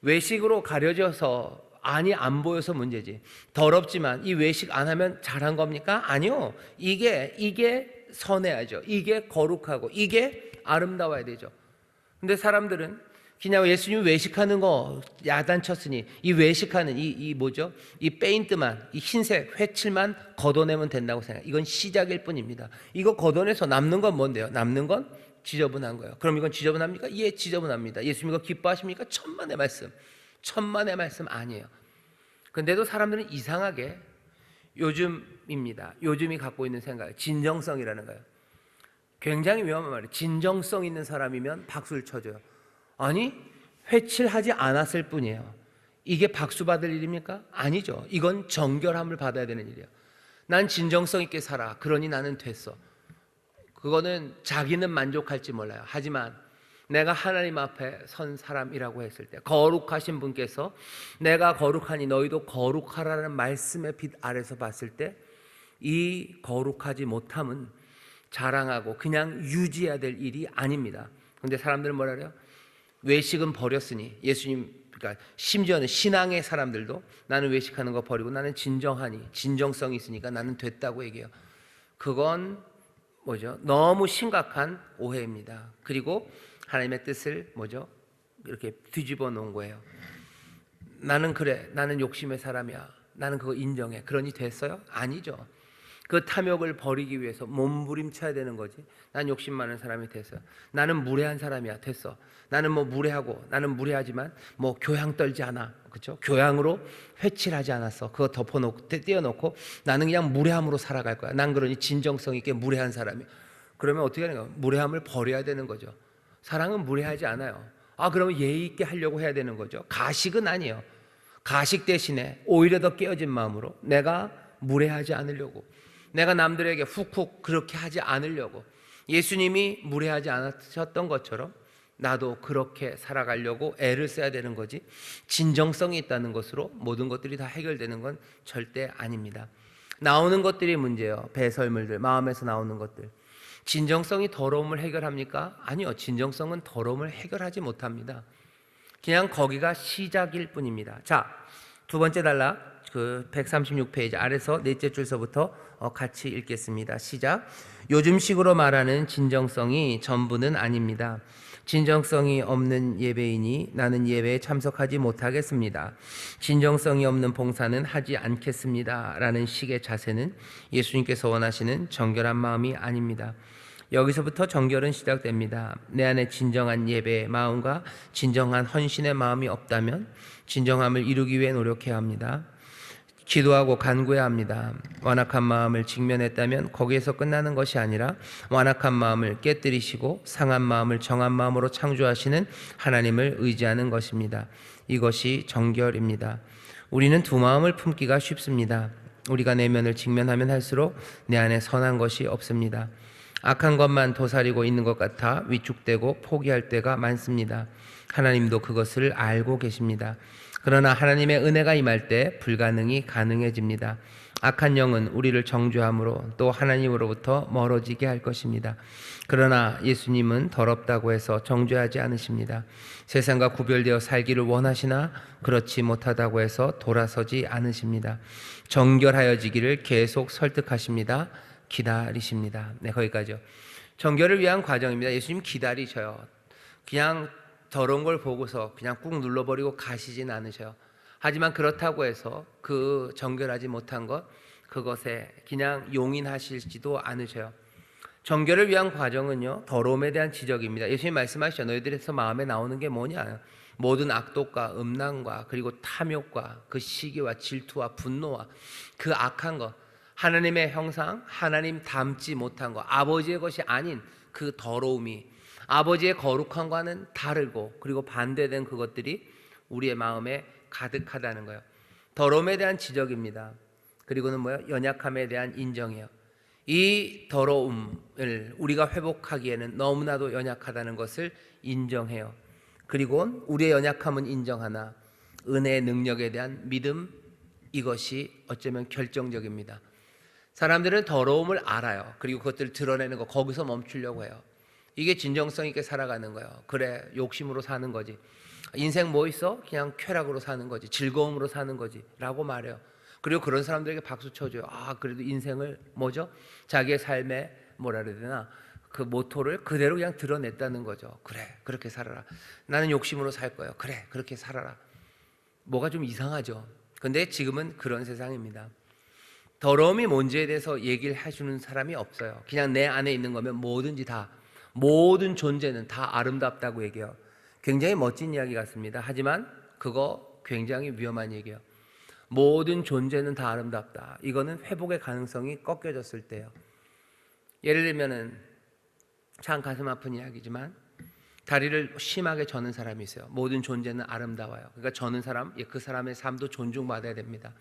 외식으로 가려져서 안 보여서 문제지. 더럽지만 이 외식 안 하면 잘한 겁니까? 아니요. 이게 선해야죠. 이게 거룩하고 이게 아름다워야 되죠. 근데 사람들은 그냥 예수님 외식하는 거 야단쳤으니 이 외식하는 이 페인트만, 이 흰색 회칠만 걷어내면 된다고 생각해요. 이건 시작일 뿐입니다. 이거 걷어내서 남는 건 뭔데요? 남는 건 지저분한 거예요. 그럼 이건 지저분합니까? 예, 지저분합니다. 예수님 이거 기뻐하십니까? 천만의 말씀 아니에요. 근데도 사람들은 이상하게 요즘이 갖고 있는 생각, 진정성이라는 거예요. 굉장히 위험한 말이에요. 진정성 있는 사람이면 박수를 쳐줘요. 아니, 회칠하지 않았을 뿐이에요. 이게 박수 받을 일입니까? 아니죠. 이건 정결함을 받아야 되는 일이에요. 난 진정성 있게 살아. 그러니 나는 됐어. 그거는 자기는 만족할지 몰라요. 하지만 내가 하나님 앞에 선 사람이라고 했을 때, 거룩하신 분께서 내가 거룩하니 너희도 거룩하라는 말씀의 빛 아래서 봤을 때, 이 거룩하지 못함은 자랑하고 그냥 유지해야 될 일이 아닙니다. 근데 사람들은 뭐라 그래요? 외식은 버렸으니, 그러니까 심지어는 신앙의 사람들도 나는 외식하는 거 버리고 나는 진정성이 있으니까 나는 됐다고 얘기해요. 그건 너무 심각한 오해입니다. 그리고 하나님의 뜻을 이렇게 뒤집어 놓은 거예요. 나는 그래, 나는 욕심의 사람이야, 나는 그거 인정해. 그러니 됐어요? 아니죠. 그 탐욕을 버리기 위해서 몸부림쳐야 되는 거지. 난 욕심 많은 사람이 됐어요. 나는 무례한 사람이야. 됐어. 나는 나는 무례하지만 교양 떨지 않아. 그렇죠? 교양으로 회칠하지 않았어. 그거 떼어놓고 나는 그냥 무례함으로 살아갈 거야. 난 그러니 진정성 있게 무례한 사람이. 그러면 어떻게 하는 거야? 무례함을 버려야 되는 거죠. 사랑은 무례하지 않아요. 그러면 예의 있게 하려고 해야 되는 거죠. 가식은 아니에요. 가식 대신에 오히려 더 깨어진 마음으로 내가 무례하지 않으려고, 내가 남들에게 훅훅 그렇게 하지 않으려고, 예수님이 무례하지 않으셨던 것처럼 나도 그렇게 살아가려고 애를 써야 되는 거지, 진정성이 있다는 것으로 모든 것들이 다 해결되는 건 절대 아닙니다. 나오는 것들이 문제예요. 배설물들, 마음에서 나오는 것들. 진정성이 더러움을 해결합니까? 아니요. 진정성은 더러움을 해결하지 못합니다. 그냥 거기가 시작일 뿐입니다. 자, 두 번째 단락, 136페이지 아래서 넷째 줄서부터 같이 읽겠습니다. 시작. 요즘식으로 말하는 진정성이 전부는 아닙니다. 진정성이 없는 예배이니 나는 예배에 참석하지 못하겠습니다. 진정성이 없는 봉사는 하지 않겠습니다. 라는 식의 자세는 예수님께서 원하시는 정결한 마음이 아닙니다. 여기서부터 정결은 시작됩니다. 내 안에 진정한 예배의 마음과 진정한 헌신의 마음이 없다면 진정함을 이루기 위해 노력해야 합니다. 기도하고 간구해야 합니다. 완악한 마음을 직면했다면 거기에서 끝나는 것이 아니라 완악한 마음을 깨뜨리시고 상한 마음을 정한 마음으로 창조하시는 하나님을 의지하는 것입니다. 이것이 정결입니다. 우리는 두 마음을 품기가 쉽습니다. 우리가 내면을 직면하면 할수록 내 안에 선한 것이 없습니다. 악한 것만 도사리고 있는 것 같아 위축되고 포기할 때가 많습니다. 하나님도 그것을 알고 계십니다. 그러나 하나님의 은혜가 임할 때 불가능이 가능해집니다. 악한 영은 우리를 정죄함으로 또 하나님으로부터 멀어지게 할 것입니다. 그러나 예수님은 더럽다고 해서 정죄하지 않으십니다. 세상과 구별되어 살기를 원하시나 그렇지 못하다고 해서 돌아서지 않으십니다. 정결하여지기를 계속 설득하십니다. 기다리십니다. 네, 거기까지요. 정결을 위한 과정입니다. 예수님 기다리셔요. 그냥 더러운 걸 보고서 그냥 꾹 눌러버리고 가시진 않으셔요. 하지만 그렇다고 해서 그 정결하지 못한 것, 그것에 그냥 용인하실지도 않으셔요. 정결을 위한 과정은요, 더러움에 대한 지적입니다. 예수님 말씀하시죠. 너희들에서 마음에 나오는 게 뭐냐? 모든 악독과 음란과 그리고 탐욕과 그 시기와 질투와 분노와 그 악한 것, 하나님의 형상, 하나님 닮지 못한 것, 아버지의 것이 아닌 그 더러움이 아버지의 거룩함과는 다르고 그리고 반대된 그것들이 우리의 마음에 가득하다는 거예요. 더러움에 대한 지적입니다. 그리고는 뭐예요? 연약함에 대한 인정이에요. 이 더러움을 우리가 회복하기에는 너무나도 연약하다는 것을 인정해요. 그리고 우리의 연약함은 인정하나 은혜의 능력에 대한 믿음, 이것이 어쩌면 결정적입니다. 사람들은 더러움을 알아요. 그리고 그것들을 드러내는 거, 거기서 멈추려고 해요. 이게 진정성 있게 살아가는 거예요. 그래, 욕심으로 사는 거지. 인생 뭐 있어? 그냥 쾌락으로 사는 거지. 즐거움으로 사는 거지. 라고 말해요. 그리고 그런 사람들에게 박수 쳐줘요. 아, 그래도 인생을 뭐죠? 자기의 삶의 뭐라 그래야 되나? 그 모토를 그대로 그냥 드러냈다는 거죠. 그래, 그렇게 살아라. 나는 욕심으로 살 거예요. 그래, 그렇게 살아라. 뭐가 좀 이상하죠. 근데 지금은 그런 세상입니다. 더러움이 뭔지에 대해서 얘기를 해주는 사람이 없어요. 그냥 내 안에 있는 거면 뭐든지 다, 모든 존재는 다 아름답다고 얘기해요. 굉장히 멋진 이야기 같습니다. 하지만 그거 굉장히 위험한 얘기예요. 모든 존재는 다 아름답다. 이거는 회복의 가능성이 꺾여졌을 때요. 예를 들면은 참 가슴 아픈 이야기지만 다리를 심하게 저는 사람이 있어요. 모든 존재는 아름다워요. 그러니까 저는 사람, 그 사람의 삶도 존중받아야 됩니다.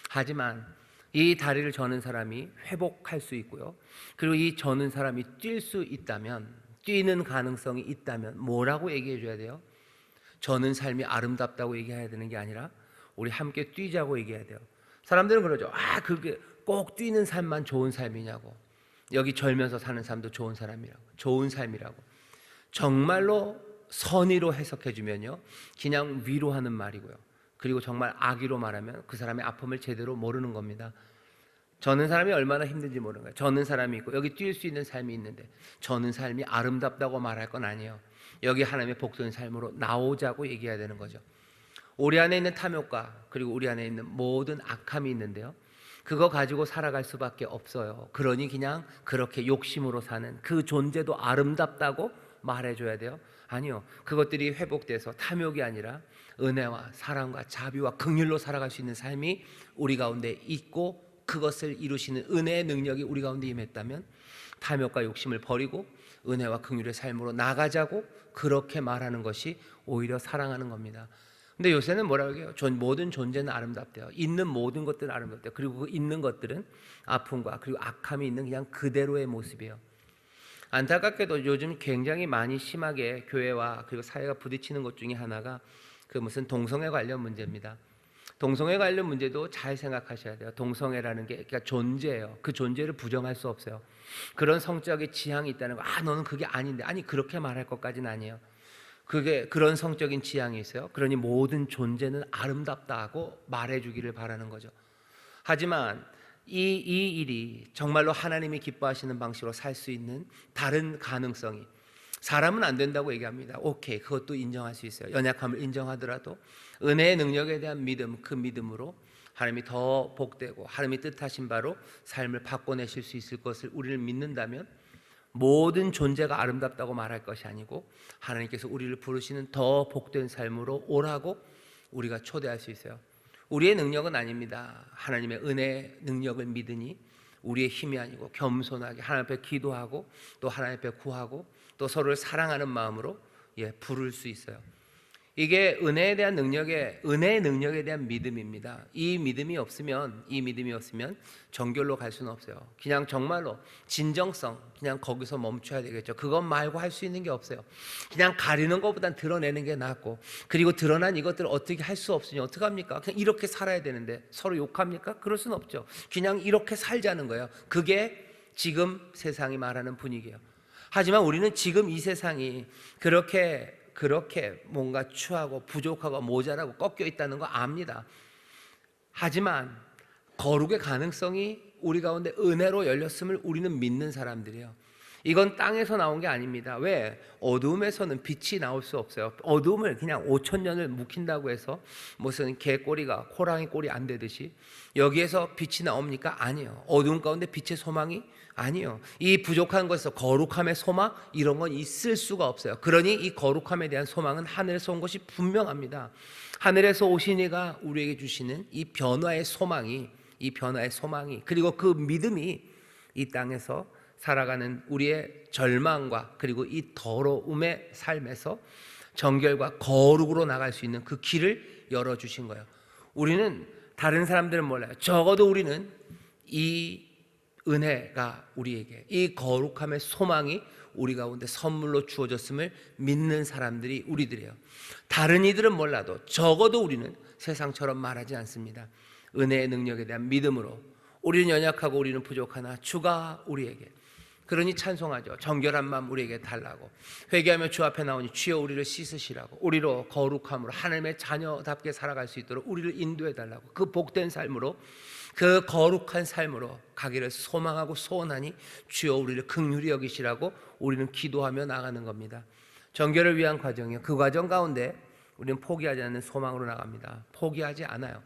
하지만 이 다리를 저는 사람이 회복할 수 있고요. 그리고 이 저는 사람이 뛸 수 있다면, 뛰는 가능성이 있다면 뭐라고 얘기해 줘야 돼요? 저는 삶이 아름답다고 얘기해야 되는 게 아니라 우리 함께 뛰자고 얘기해야 돼요. 사람들은 그러죠. 아, 그게 꼭 뛰는 삶만 좋은 삶이냐고. 여기 절면서 사는 삶도 좋은 사람이라고, 좋은 삶이라고. 정말로 선의로 해석해 주면요, 그냥 위로하는 말이고요. 그리고 정말 악의로 말하면 그 사람의 아픔을 제대로 모르는 겁니다. 저는 사람이 얼마나 힘든지 모르는 거예요. 저는 사람이 있고 여기 뛸 수 있는 삶이 있는데 저는 삶이 아름답다고 말할 건 아니에요. 여기 하나님의 복된 삶으로 나오자고 얘기해야 되는 거죠. 우리 안에 있는 탐욕과 그리고 우리 안에 있는 모든 악함이 있는데요, 그거 가지고 살아갈 수밖에 없어요. 그러니 그냥 그렇게 욕심으로 사는 그 존재도 아름답다고 말해줘야 돼요? 아니요. 그것들이 회복돼서 탐욕이 아니라 은혜와 사랑과 자비와 긍휼로 살아갈 수 있는 삶이 우리 가운데 있고 그것을 이루시는 은혜의 능력이 우리 가운데 임했다면 탐욕과 욕심을 버리고 은혜와 긍휼의 삶으로 나가자고 그렇게 말하는 것이 오히려 사랑하는 겁니다. 근데 요새는 뭐라고 해요? 모든 존재는 아름답대요. 있는 모든 것들은 아름답대요. 그리고 그 있는 것들은 아픔과 그리고 악함이 있는 그냥 그대로의 모습이에요. 안타깝게도 요즘 굉장히 많이 심하게 교회와 그리고 사회가 부딪히는 것 중에 하나가 그 무슨 동성애 관련 문제입니다. 동성애 관련 문제도 잘 생각하셔야 돼요. 동성애라는 게 그러니까 존재예요. 그 존재를 부정할 수 없어요. 그런 성적인 지향이 있다는 거, 아, 너는 그게 아닌데, 아니 그렇게 말할 것까지는 아니에요. 그게 그런 성적인 지향이 있어요. 그러니 모든 존재는 아름답다고 말해주기를 바라는 거죠. 하지만 이 일이 정말로 하나님이 기뻐하시는 방식으로 살 수 있는 다른 가능성이, 사람은 안 된다고 얘기합니다. 오케이, 그것도 인정할 수 있어요. 연약함을 인정하더라도 은혜의 능력에 대한 믿음, 그 믿음으로 하나님이 더 복되고 하나님이 뜻하신 바로 삶을 바꿔내실 수 있을 것을 우리를 믿는다면 모든 존재가 아름답다고 말할 것이 아니고 하나님께서 우리를 부르시는 더 복된 삶으로 오라고 우리가 초대할 수 있어요. 우리의 능력은 아닙니다. 하나님의 은혜의 능력을 믿으니 우리의 힘이 아니고 겸손하게 하나님 앞에 기도하고 또 하나님 앞에 구하고 또 서로를 사랑하는 마음으로 부를 수 있어요. 이게 은혜에 대한 은혜의 능력에 대한 믿음입니다. 이 믿음이 없으면 정결로 갈 수는 없어요. 그냥 정말로 진정성 그냥 거기서 멈춰야 되겠죠. 그것 말고 할 수 있는 게 없어요. 그냥 가리는 것보단 드러내는 게 낫고, 그리고 드러난 이것들을 어떻게 할 수 없으니 어떡합니까? 그냥 이렇게 살아야 되는데 서로 욕합니까? 그럴 수는 없죠. 그냥 이렇게 살자는 거예요. 그게 지금 세상이 말하는 분위기예요. 하지만 우리는 지금 이 세상이 그렇게 뭔가 추하고 부족하고 모자라고 꺾여 있다는 거 압니다. 하지만 거룩의 가능성이 우리 가운데 은혜로 열렸음을 우리는 믿는 사람들이에요. 이건 땅에서 나온 게 아닙니다. 왜? 어둠에서는 빛이 나올 수 없어요. 어둠을 그냥 5,000년을 묵힌다고 해서 무슨 개꼬리가 호랑이 꼬리 안 되듯이 여기에서 빛이 나옵니까? 아니에요. 어둠 가운데 빛의 소망이 아니요. 이 부족한 것에서 거룩함의 소망 이런 건 있을 수가 없어요. 그러니 이 거룩함에 대한 소망은 하늘에서 온 것이 분명합니다. 하늘에서 오신 이가 우리에게 주시는 이 변화의 소망이 그리고 그 믿음이 이 땅에서 살아가는 우리의 절망과 그리고 이 더러움의 삶에서 정결과 거룩으로 나갈 수 있는 그 길을 열어주신 거예요. 우리는 다른 사람들은 몰라요. 적어도 우리는 이 은혜가 우리에게 이 거룩함의 소망이 우리 가운데 선물로 주어졌음을 믿는 사람들이 우리들이에요. 다른 이들은 몰라도 적어도 우리는 세상처럼 말하지 않습니다. 은혜의 능력에 대한 믿음으로 우리는 연약하고 우리는 부족하나 주가 우리에게, 그러니 찬송하죠. 정결한 마음 우리에게 달라고, 회개하며 주 앞에 나오니 주여 우리를 씻으시라고, 우리로 거룩함으로 하나님의 자녀답게 살아갈 수 있도록 우리를 인도해 달라고, 그 복된 삶으로 그 거룩한 삶으로 가기를 소망하고 소원하니 주여 우리를 긍휼히 여기시라고 우리는 기도하며 나가는 겁니다. 정결을 위한 과정이요. 그 과정 가운데 우리는 포기하지 않는 소망으로 나갑니다. 포기하지 않아요.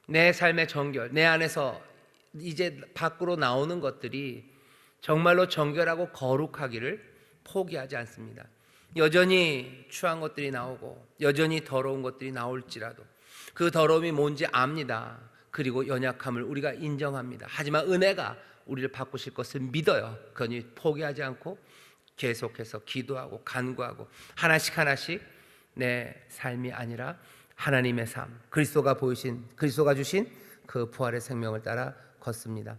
내 삶의 정결, 내 안에서 이제 밖으로 나오는 것들이 정말로 정결하고 거룩하기를 포기하지 않습니다. 여전히 추한 것들이 나오고 여전히 더러운 것들이 나올지라도 그 더러움이 뭔지 압니다. 그리고 연약함을 우리가 인정합니다. 하지만 은혜가 우리를 바꾸실 것을 믿어요. 그러니 포기하지 않고 계속해서 기도하고 간구하고 하나씩 내 삶이 아니라 하나님의 삶, 그리스도가 주신 그 부활의 생명을 따라 걷습니다.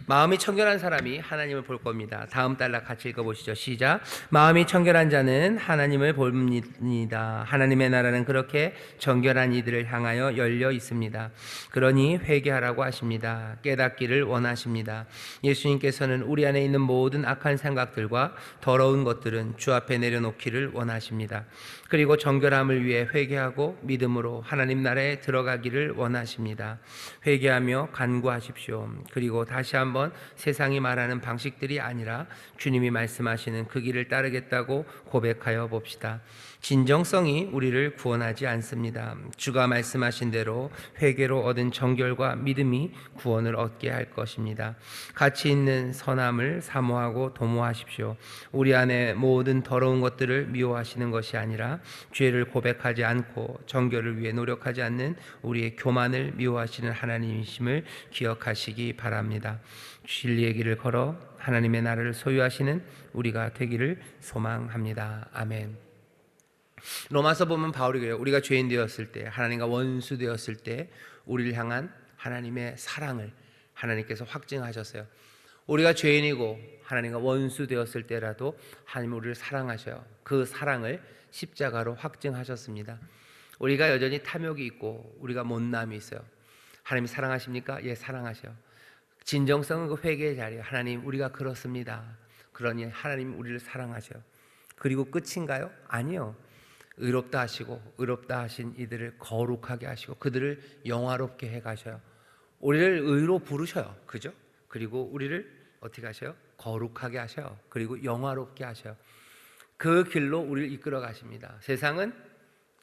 마음이 청결한 사람이 하나님을 볼 겁니다. 다음 단락 같이 읽어보시죠. 시작. 마음이 청결한 자는 하나님을 봅니다. 하나님의 나라는 그렇게 정결한 이들을 향하여 열려 있습니다. 그러니 회개하라고 하십니다. 깨닫기를 원하십니다. 예수님께서는 우리 안에 있는 모든 악한 생각들과 더러운 것들은 주 앞에 내려놓기를 원하십니다. 그리고 정결함을 위해 회개하고 믿음으로 하나님 나라에 들어가기를 원하십니다. 회개하며 간구하십시오. 그리고 다시 한번 세상이 말하는 방식들이 아니라 주님이 말씀하시는 그 길을 따르겠다고 고백하여 봅시다. 진정성이 우리를 구원하지 않습니다. 주가 말씀하신 대로 회개로 얻은 정결과 믿음이 구원을 얻게 할 것입니다. 가치 있는 선함을 사모하고 도모하십시오. 우리 안에 모든 더러운 것들을 미워하시는 것이 아니라 죄를 고백하지 않고 정결을 위해 노력하지 않는 우리의 교만을 미워하시는 하나님이심을 기억하시기 바랍니다. 진리의 길을 걸어 하나님의 나라를 소유하시는 우리가 되기를 소망합니다. 아멘. 로마서 보면 바울이 그래요. 우리가 죄인 되었을 때, 하나님과 원수 되었을 때 우리를 향한 하나님의 사랑을 하나님께서 확증하셨어요. 우리가 죄인이고 하나님과 원수 되었을 때라도 하나님은 우리를 사랑하셔요. 그 사랑을 십자가로 확증하셨습니다. 우리가 여전히 탐욕이 있고 우리가 못남이 있어요. 하나님이 사랑하십니까? 예, 사랑하셔요. 진정성은 그 회개의 자리예요. 하나님, 우리가 그렇습니다. 그러니 하나님 우리를 사랑하셔요. 그리고 끝인가요? 아니요. 의롭다 하시고 의롭다 하신 이들을 거룩하게 하시고 그들을 영화롭게 해 가셔요. 우리를 의로 부르셔요. 그죠? 그리고 우리를 어떻게 하셔요? 거룩하게 하셔요. 그리고 영화롭게 하셔요. 그 길로 우리를 이끌어 가십니다. 세상은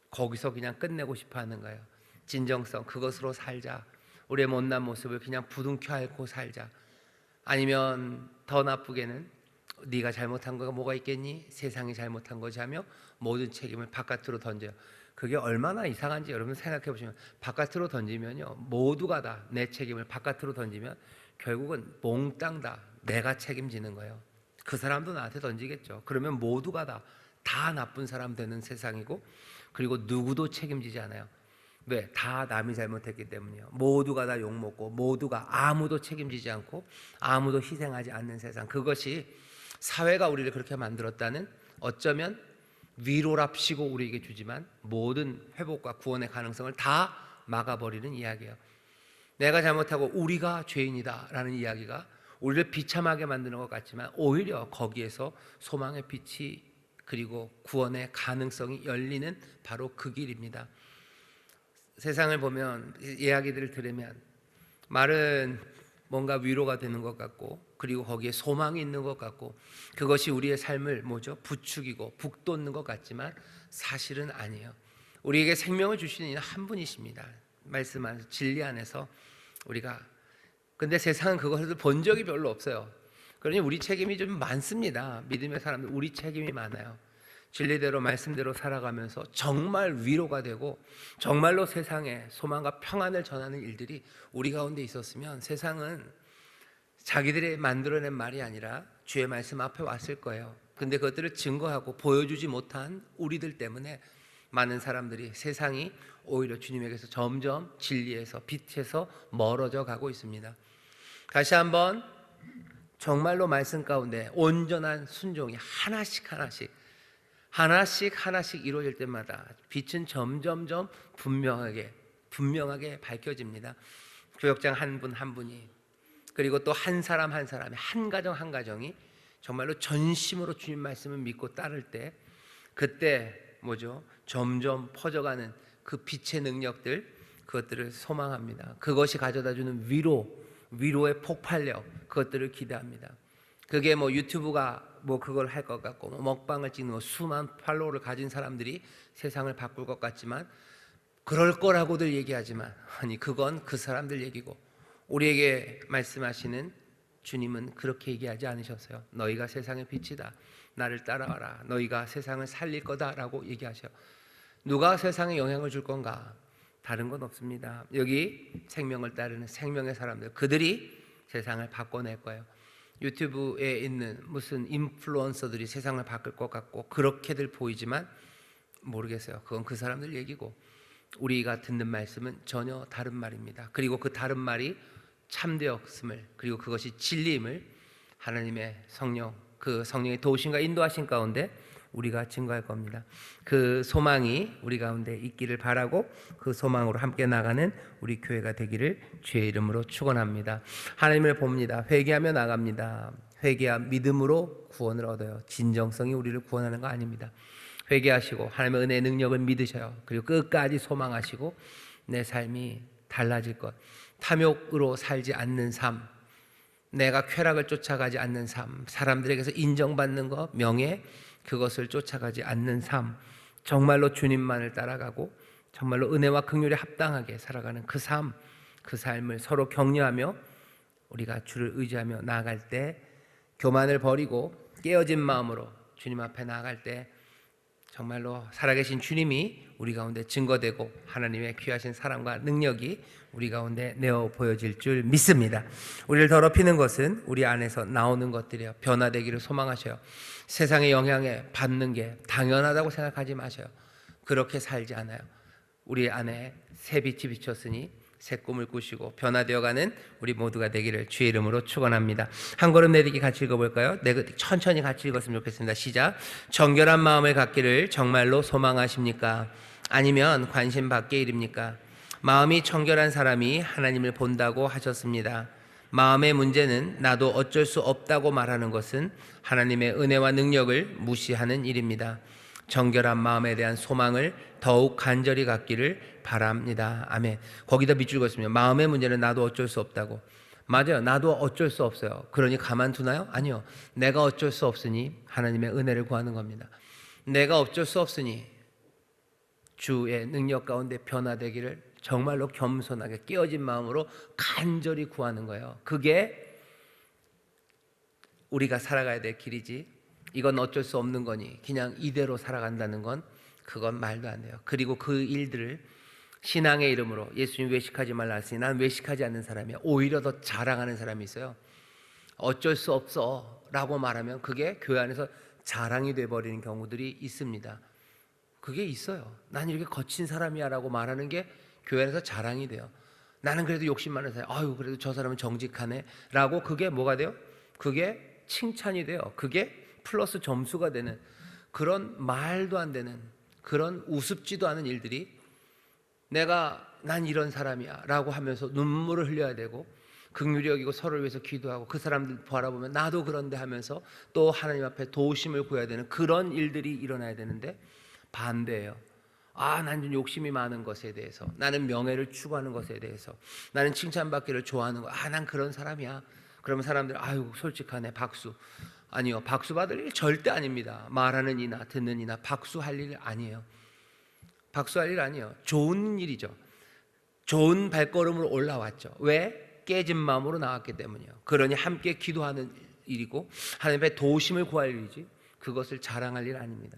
거기서 그냥 끝내고 싶어 하는 거예요. 진정성, 그것으로 살자. 우리의 못난 모습을 그냥 부둥켜 앓고 살자. 아니면 더 나쁘게는 네가 잘못한 거가 뭐가 있겠니? 세상이 잘못한 거지 하며 모든 책임을 바깥으로 던져요. 그게 얼마나 이상한지 여러분 생각해 보시면, 바깥으로 던지면요, 모두가 다 내 책임을 바깥으로 던지면 결국은 몽땅 다 내가 책임지는 거예요. 그 사람도 나한테 던지겠죠. 그러면 모두가 다 나쁜 사람 되는 세상이고, 그리고 누구도 책임지지 않아요. 왜? 다 남이 잘못했기 때문이요. 모두가 다 욕먹고, 모두가 아무도 책임지지 않고 아무도 희생하지 않는 세상, 그것이 사회가 우리를 그렇게 만들었다는, 어쩌면 위로랍시고 우리에게 주지만 모든 회복과 구원의 가능성을 다 막아버리는 이야기예요. 내가 잘못하고 우리가 죄인이다 라는 이야기가 우리를 비참하게 만드는 것 같지만, 오히려 거기에서 소망의 빛이, 그리고 구원의 가능성이 열리는 바로 그 길입니다. 세상을 보면, 이야기들을 들으면 말은 뭔가 위로가 되는 것 같고, 그리고 거기에 소망이 있는 것 같고, 그것이 우리의 삶을 부추기고 북돋는 것 같지만 사실은 아니에요. 우리에게 생명을 주시는 이는 한 분이십니다. 말씀하신 진리 안에서 우리가, 근데 세상은 그것을 본 적이 별로 없어요. 그러니 우리 책임이 좀 많습니다. 믿음의 사람들 우리 책임이 많아요. 진리대로 말씀대로 살아가면서 정말 위로가 되고 정말로 세상에 소망과 평안을 전하는 일들이 우리 가운데 있었으면, 세상은 자기들이 만들어낸 말이 아니라 주의 말씀 앞에 왔을 거예요. 근데 그것들을 증거하고 보여주지 못한 우리들 때문에 많은 사람들이, 세상이 오히려 주님에게서 점점 진리에서 빛에서 멀어져 가고 있습니다. 다시 한번 정말로 말씀 가운데 온전한 순종이 하나씩 이루어질 때마다 빛은 점점점 분명하게 밝혀집니다. 교역장 한 분 한 분이, 그리고 또 한 사람 한 사람이, 한 가정 한 가정이 정말로 전심으로 주님 말씀을 믿고 따를 때, 그때 점점 퍼져가는 그 빛의 능력들, 그것들을 소망합니다. 그것이 가져다주는 위로의 폭발력, 그것들을 기대합니다. 그게 유튜브가 그걸 할 것 같고, 먹방을 찍는 수만 팔로워를 가진 사람들이 세상을 바꿀 것 같지만, 그럴 거라고들 얘기하지만, 아니 그건 그 사람들 얘기고, 우리에게 말씀하시는 주님은 그렇게 얘기하지 않으셨어요. 너희가 세상의 빛이다, 나를 따라와라, 너희가 세상을 살릴 거다라고 얘기하셔요. 누가 세상에 영향을 줄 건가? 다른 건 없습니다. 여기 생명을 따르는 생명의 사람들, 그들이 세상을 바꿔낼 거예요. 유튜브에 있는 무슨 인플루언서들이 세상을 바꿀 것 같고 그렇게들 보이지만 모르겠어요. 그건 그 사람들 얘기고, 우리가 듣는 말씀은 전혀 다른 말입니다. 그리고 그 다른 말이 참되었음을, 그리고 그것이 진리임을 하나님의 성령, 그 성령의 도우심과 인도하신 가운데 우리가 증거할 겁니다. 그 소망이 우리 가운데 있기를 바라고, 그 소망으로 함께 나가는 우리 교회가 되기를 주의 이름으로 축원합니다. 하나님을 봅니다. 회개하며 나갑니다. 회개와 믿음으로 구원을 얻어요. 진정성이 우리를 구원하는 거 아닙니다. 회개하시고 하나님의 은혜의 능력을 믿으셔요. 그리고 끝까지 소망하시고 내 삶이 달라질 것, 탐욕으로 살지 않는 삶, 내가 쾌락을 쫓아가지 않는 삶, 사람들에게서 인정받는 것, 명예, 그것을 쫓아가지 않는 삶, 정말로 주님만을 따라가고 정말로 은혜와 긍휼에 합당하게 살아가는 그 삶, 그 삶을 서로 격려하며 우리가 주를 의지하며 나아갈 때, 교만을 버리고 깨어진 마음으로 주님 앞에 나아갈 때 정말로 살아계신 주님이 우리 가운데 증거되고 하나님의 귀하신 사랑과 능력이 우리 가운데 내어 보여질 줄 믿습니다. 우리를 더럽히는 것은 우리 안에서 나오는 것들이에요. 변화되기를 소망하셔요. 세상의 영향에 받는 게 당연하다고 생각하지 마셔요. 그렇게 살지 않아요. 우리 안에 새 빛이 비쳤으니 새 꿈을 꾸시고 변화되어가는 우리 모두가 되기를 주의 이름으로 축원합니다. 한 걸음 내딛기 같이 읽어볼까요? 천천히 같이 읽었으면 좋겠습니다. 시작. 정결한 마음을 갖기를 정말로 소망하십니까? 아니면 관심 밖의 일입니까? 마음이 청결한 사람이 하나님을 본다고 하셨습니다. 마음의 문제는 나도 어쩔 수 없다고 말하는 것은 하나님의 은혜와 능력을 무시하는 일입니다. 정결한 마음에 대한 소망을 더욱 간절히 갖기를 바랍니다. 아멘. 거기다 밑줄 그었습니다. 마음의 문제는 나도 어쩔 수 없다고. 맞아요. 나도 어쩔 수 없어요. 그러니 가만두나요? 아니요. 내가 어쩔 수 없으니 하나님의 은혜를 구하는 겁니다. 내가 어쩔 수 없으니 주의 능력 가운데 변화되기를 정말로 겸손하게 깨어진 마음으로 간절히 구하는 거예요. 그게 우리가 살아가야 될 길이지 이건 어쩔 수 없는 거니 그냥 이대로 살아간다는 건 그건 말도 안 돼요. 그리고 그 일들을 신앙의 이름으로 예수님 외식하지 말라 했으니 난 외식하지 않는 사람이야. 오히려 더 자랑하는 사람이 있어요. 어쩔 수 없어 라고 말하면 그게 교회 안에서 자랑이 돼버리는 경우들이 있습니다. 그게 있어요. 난 이렇게 거친 사람이야 라고 말하는 게 교회 안에서 자랑이 돼요. 나는 그래도 욕심 많은 사람, 아유 그래도 저 사람은 정직하네 라고 그게 뭐가 돼요? 그게 칭찬이 돼요. 그게 플러스 점수가 되는 그런 말도 안 되는 그런 우습지도 않은 일들이 난 이런 사람이야 라고 하면서 눈물을 흘려야 되고 긍휼히 여기고 서로를 위해서 기도하고 그 사람들 바라보면 나도 그런데 하면서 또 하나님 앞에 도우심을 구해야 되는 그런 일들이 일어나야 되는데 반대예요. 난 좀 욕심이 많은 것에 대해서, 나는 명예를 추구하는 것에 대해서, 나는 칭찬받기를 좋아하는 거, 난 그런 사람이야. 그러면 사람들 아유 솔직하네 박수. 아니요, 박수 받을 일 절대 아닙니다. 말하는 이나 듣는 이나 박수할 일 아니에요. 박수할 일 아니에요. 좋은 일이죠. 좋은 발걸음으로 올라왔죠. 왜? 깨진 마음으로 나왔기 때문이에요. 그러니 함께 기도하는 일이고 하나님의 도우심을 구할 일이지 그것을 자랑할 일 아닙니다.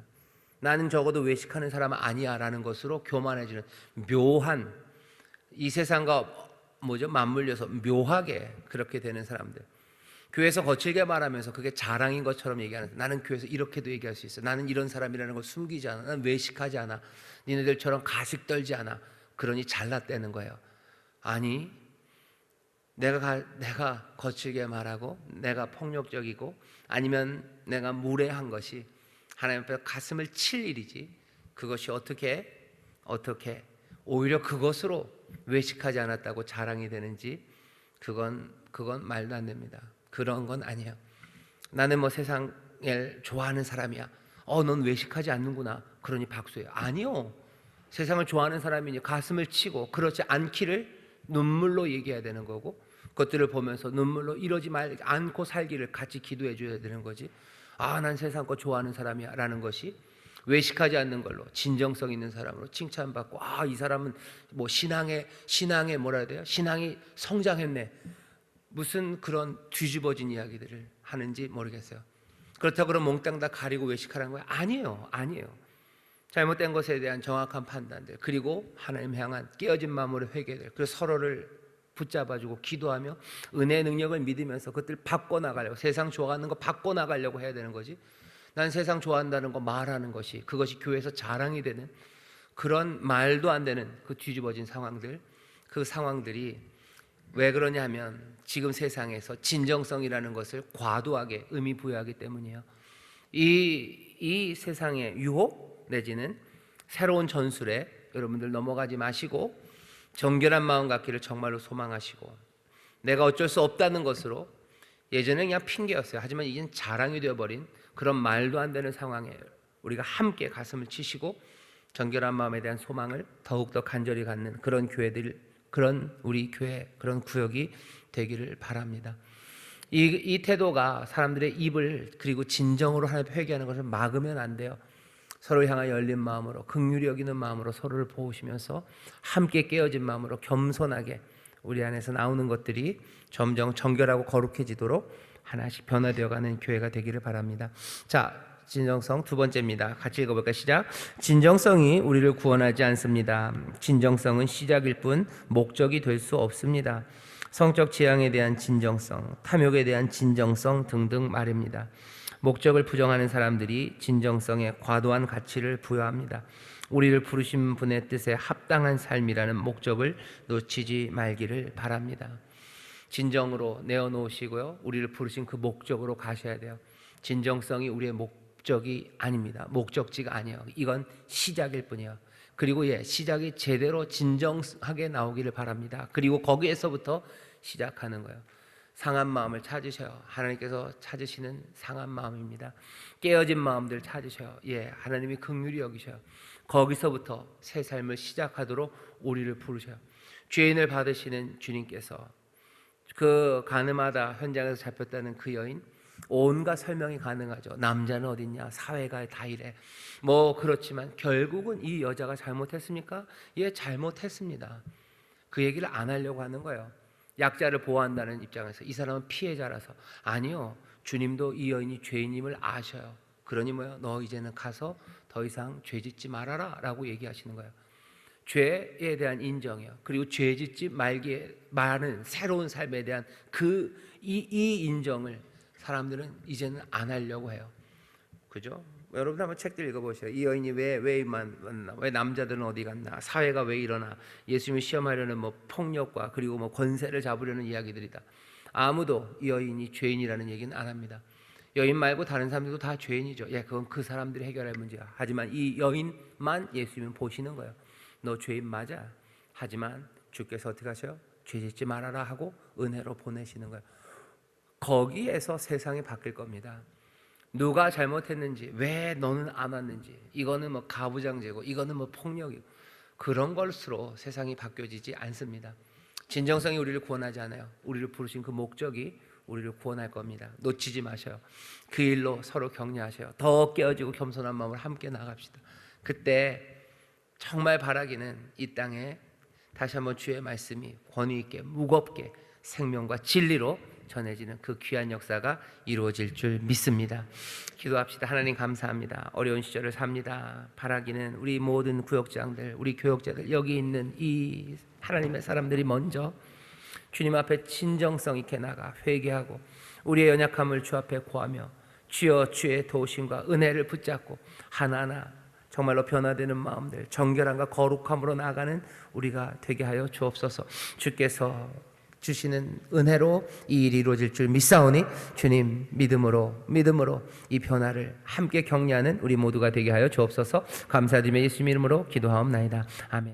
나는 적어도 외식하는 사람은 아니야 라는 것으로 교만해지는 묘한 이 세상과 맞물려서 묘하게 그렇게 되는 사람들, 교회에서 거칠게 말하면서 그게 자랑인 것처럼 얘기하는, 나는 교회에서 이렇게도 얘기할 수 있어, 나는 이런 사람이라는 걸 숨기지 않아, 나는 외식하지 않아, 니네들처럼 가식 떨지 않아, 그러니 잘났다는 거예요. 아니, 내가 거칠게 말하고 내가 폭력적이고 아니면 내가 무례한 것이 하나님 앞에 가슴을 칠 일이지 그것이 어떻게 오히려 그것으로 외식하지 않았다고 자랑이 되는지 그건 말도 안 됩니다. 그런 건 아니에요. 나는 세상을 좋아하는 사람이야. 넌 외식하지 않는구나. 그러니 박수해요. 아니요. 세상을 좋아하는 사람이니 가슴을 치고 그렇지 않기를 눈물로 얘기해야 되는 거고 그것들을 보면서 눈물로 이러지 않고 살기를 같이 기도해 줘야 되는 거지. 난 세상 거 좋아하는 사람이야 라는 것이 외식하지 않는 걸로 진정성 있는 사람으로 칭찬받고 이 사람은 신앙에 뭐라 해야 돼요? 신앙이 성장했네. 무슨 그런 뒤집어진 이야기들을 하는지 모르겠어요. 그렇다고 그럼 몽땅 다 가리고 외식하라는 거예요? 아니에요. 잘못된 것에 대한 정확한 판단들, 그리고 하나님 향한 깨어진 마음으로 회개될, 그래서 서로를 붙잡아주고 기도하며 은혜의 능력을 믿으면서 그것들 바꿔나가려고, 세상 좋아하는 거 바꿔나가려고 해야 되는 거지. 난 세상 좋아한다는 거 말하는 것이 그것이 교회에서 자랑이 되는 그런 말도 안 되는 그 뒤집어진 상황들, 그 상황들이 왜 그러냐면 지금 세상에서 진정성이라는 것을 과도하게 의미 부여하기 때문이에요. 이 세상의 유혹 내지는 새로운 전술에 여러분들 넘어가지 마시고 정결한 마음 갖기를 정말로 소망하시고, 내가 어쩔 수 없다는 것으로, 예전에 그냥 핑계였어요. 하지만 이젠 자랑이 되어버린 그런 말도 안 되는 상황에 우리가 함께 가슴을 치시고 정결한 마음에 대한 소망을 더욱더 간절히 갖는 그런 교회들, 그런 우리 교회, 그런 구역이 되기를 바랍니다. 이 태도가 사람들의 입을, 그리고 진정으로 하나님 회개하는 것을 막으면 안 돼요. 서로 향하여 열린 마음으로, 긍휼히 여기는 마음으로 서로를 보시면서 함께 깨어진 마음으로 겸손하게 우리 안에서 나오는 것들이 점점 정결하고 거룩해지도록 하나씩 변화되어가는 교회가 되기를 바랍니다. 자, 진정성 두 번째입니다. 같이 읽어볼까요? 시작. 진정성이 우리를 구원하지 않습니다. 진정성은 시작일 뿐 목적이 될 수 없습니다. 성적 지향에 대한 진정성, 탐욕에 대한 진정성 등등 말입니다. 목적을 부정하는 사람들이 진정성에 과도한 가치를 부여합니다. 우리를 부르신 분의 뜻에 합당한 삶이라는 목적을 놓치지 말기를 바랍니다. 진정으로 내어놓으시고요, 우리를 부르신 그 목적으로 가셔야 돼요. 진정성이 우리의 목적이 아닙니다. 목적지가 아니에요. 이건 시작일 뿐이에요. 그리고 시작이 제대로 진정하게 나오기를 바랍니다. 그리고 거기에서부터 시작하는 거예요. 상한 마음을 찾으셔요. 하나님께서 찾으시는 상한 마음입니다. 깨어진 마음들 찾으셔요. 하나님이 긍휼히 여기셔요. 거기서부터 새 삶을 시작하도록 우리를 부르셔요. 죄인을 받으시는 주님께서 그 가늠하다 현장에서 잡혔다는 그 여인, 온갖 설명이 가능하죠. 남자는 어딨냐, 사회가 다 이래, 그렇지만 결국은 이 여자가 잘못했습니까? 잘못했습니다. 그 얘기를 안 하려고 하는 거예요. 약자를 보호한다는 입장에서 이 사람은 피해자라서 아니요. 주님도 이 여인이 죄인임을 아셔요. 그러니 뭐요? 너 이제는 가서 더 이상 죄 짓지 말아라 라고 얘기하시는 거예요. 죄에 대한 인정이요. 그리고 죄 짓지 말기에 많은 새로운 삶에 대한 이 인정을 사람들은 이제는 안 하려고 해요. 그죠? 여러분 한번 책들 읽어보세요. 이 여인이 왜 만나? 왜 남자들은 어디 갔나? 사회가 왜 이러나? 예수님을 시험하려는 뭐 폭력과 그리고 뭐 권세를 잡으려는 이야기들이다. 아무도 이 여인이 죄인이라는 얘기는 안 합니다. 여인 말고 다른 사람들도 다 죄인이죠. 예, 그건 그 사람들이 해결할 문제야. 하지만 이 여인만 예수님은 보시는 거예요. 너 죄인 맞아. 하지만 주께서 어떻게 하셔요? 죄 짓지 말아라 하고 은혜로 보내시는 거예요. 거기에서 세상이 바뀔 겁니다. 누가 잘못했는지, 왜 너는 안 왔는지, 이거는 뭐 가부장제고 이거는 뭐 폭력이고, 그런 걸수록 세상이 바뀌어지지 않습니다. 진정성이 우리를 구원하지 않아요. 우리를 부르신 그 목적이 우리를 구원할 겁니다. 놓치지 마셔요. 그 일로 서로 격려하셔요. 더 깨어지고 겸손한 마음으로 함께 나갑시다. 그때 정말 바라기는 이 땅에 다시 한번 주의 말씀이 권위 있게 무겁게 생명과 진리로 전해지는 그 귀한 역사가 이루어질 줄 믿습니다. 기도합시다. 하나님 감사합니다. 어려운 시절을 삽니다. 바라기는 우리 모든 구역장들, 우리 교역자들, 여기 있는 이 하나님의 사람들이 먼저 주님 앞에 진정성 있게 나가 회개하고 우리의 연약함을 주 앞에 고하며 주여 주의 도우심과 은혜를 붙잡고 하나하나 정말로 변화되는 마음들, 정결함과 거룩함으로 나아가는 우리가 되게 하여 주옵소서. 주께서 주시는 은혜로 이 일이 이루어질 줄 믿사오니 주님 믿음으로 이 변화를 함께 격려하는 우리 모두가 되게 하여 주옵소서. 감사드리며 예수님 이름으로 기도하옵나이다. 아멘.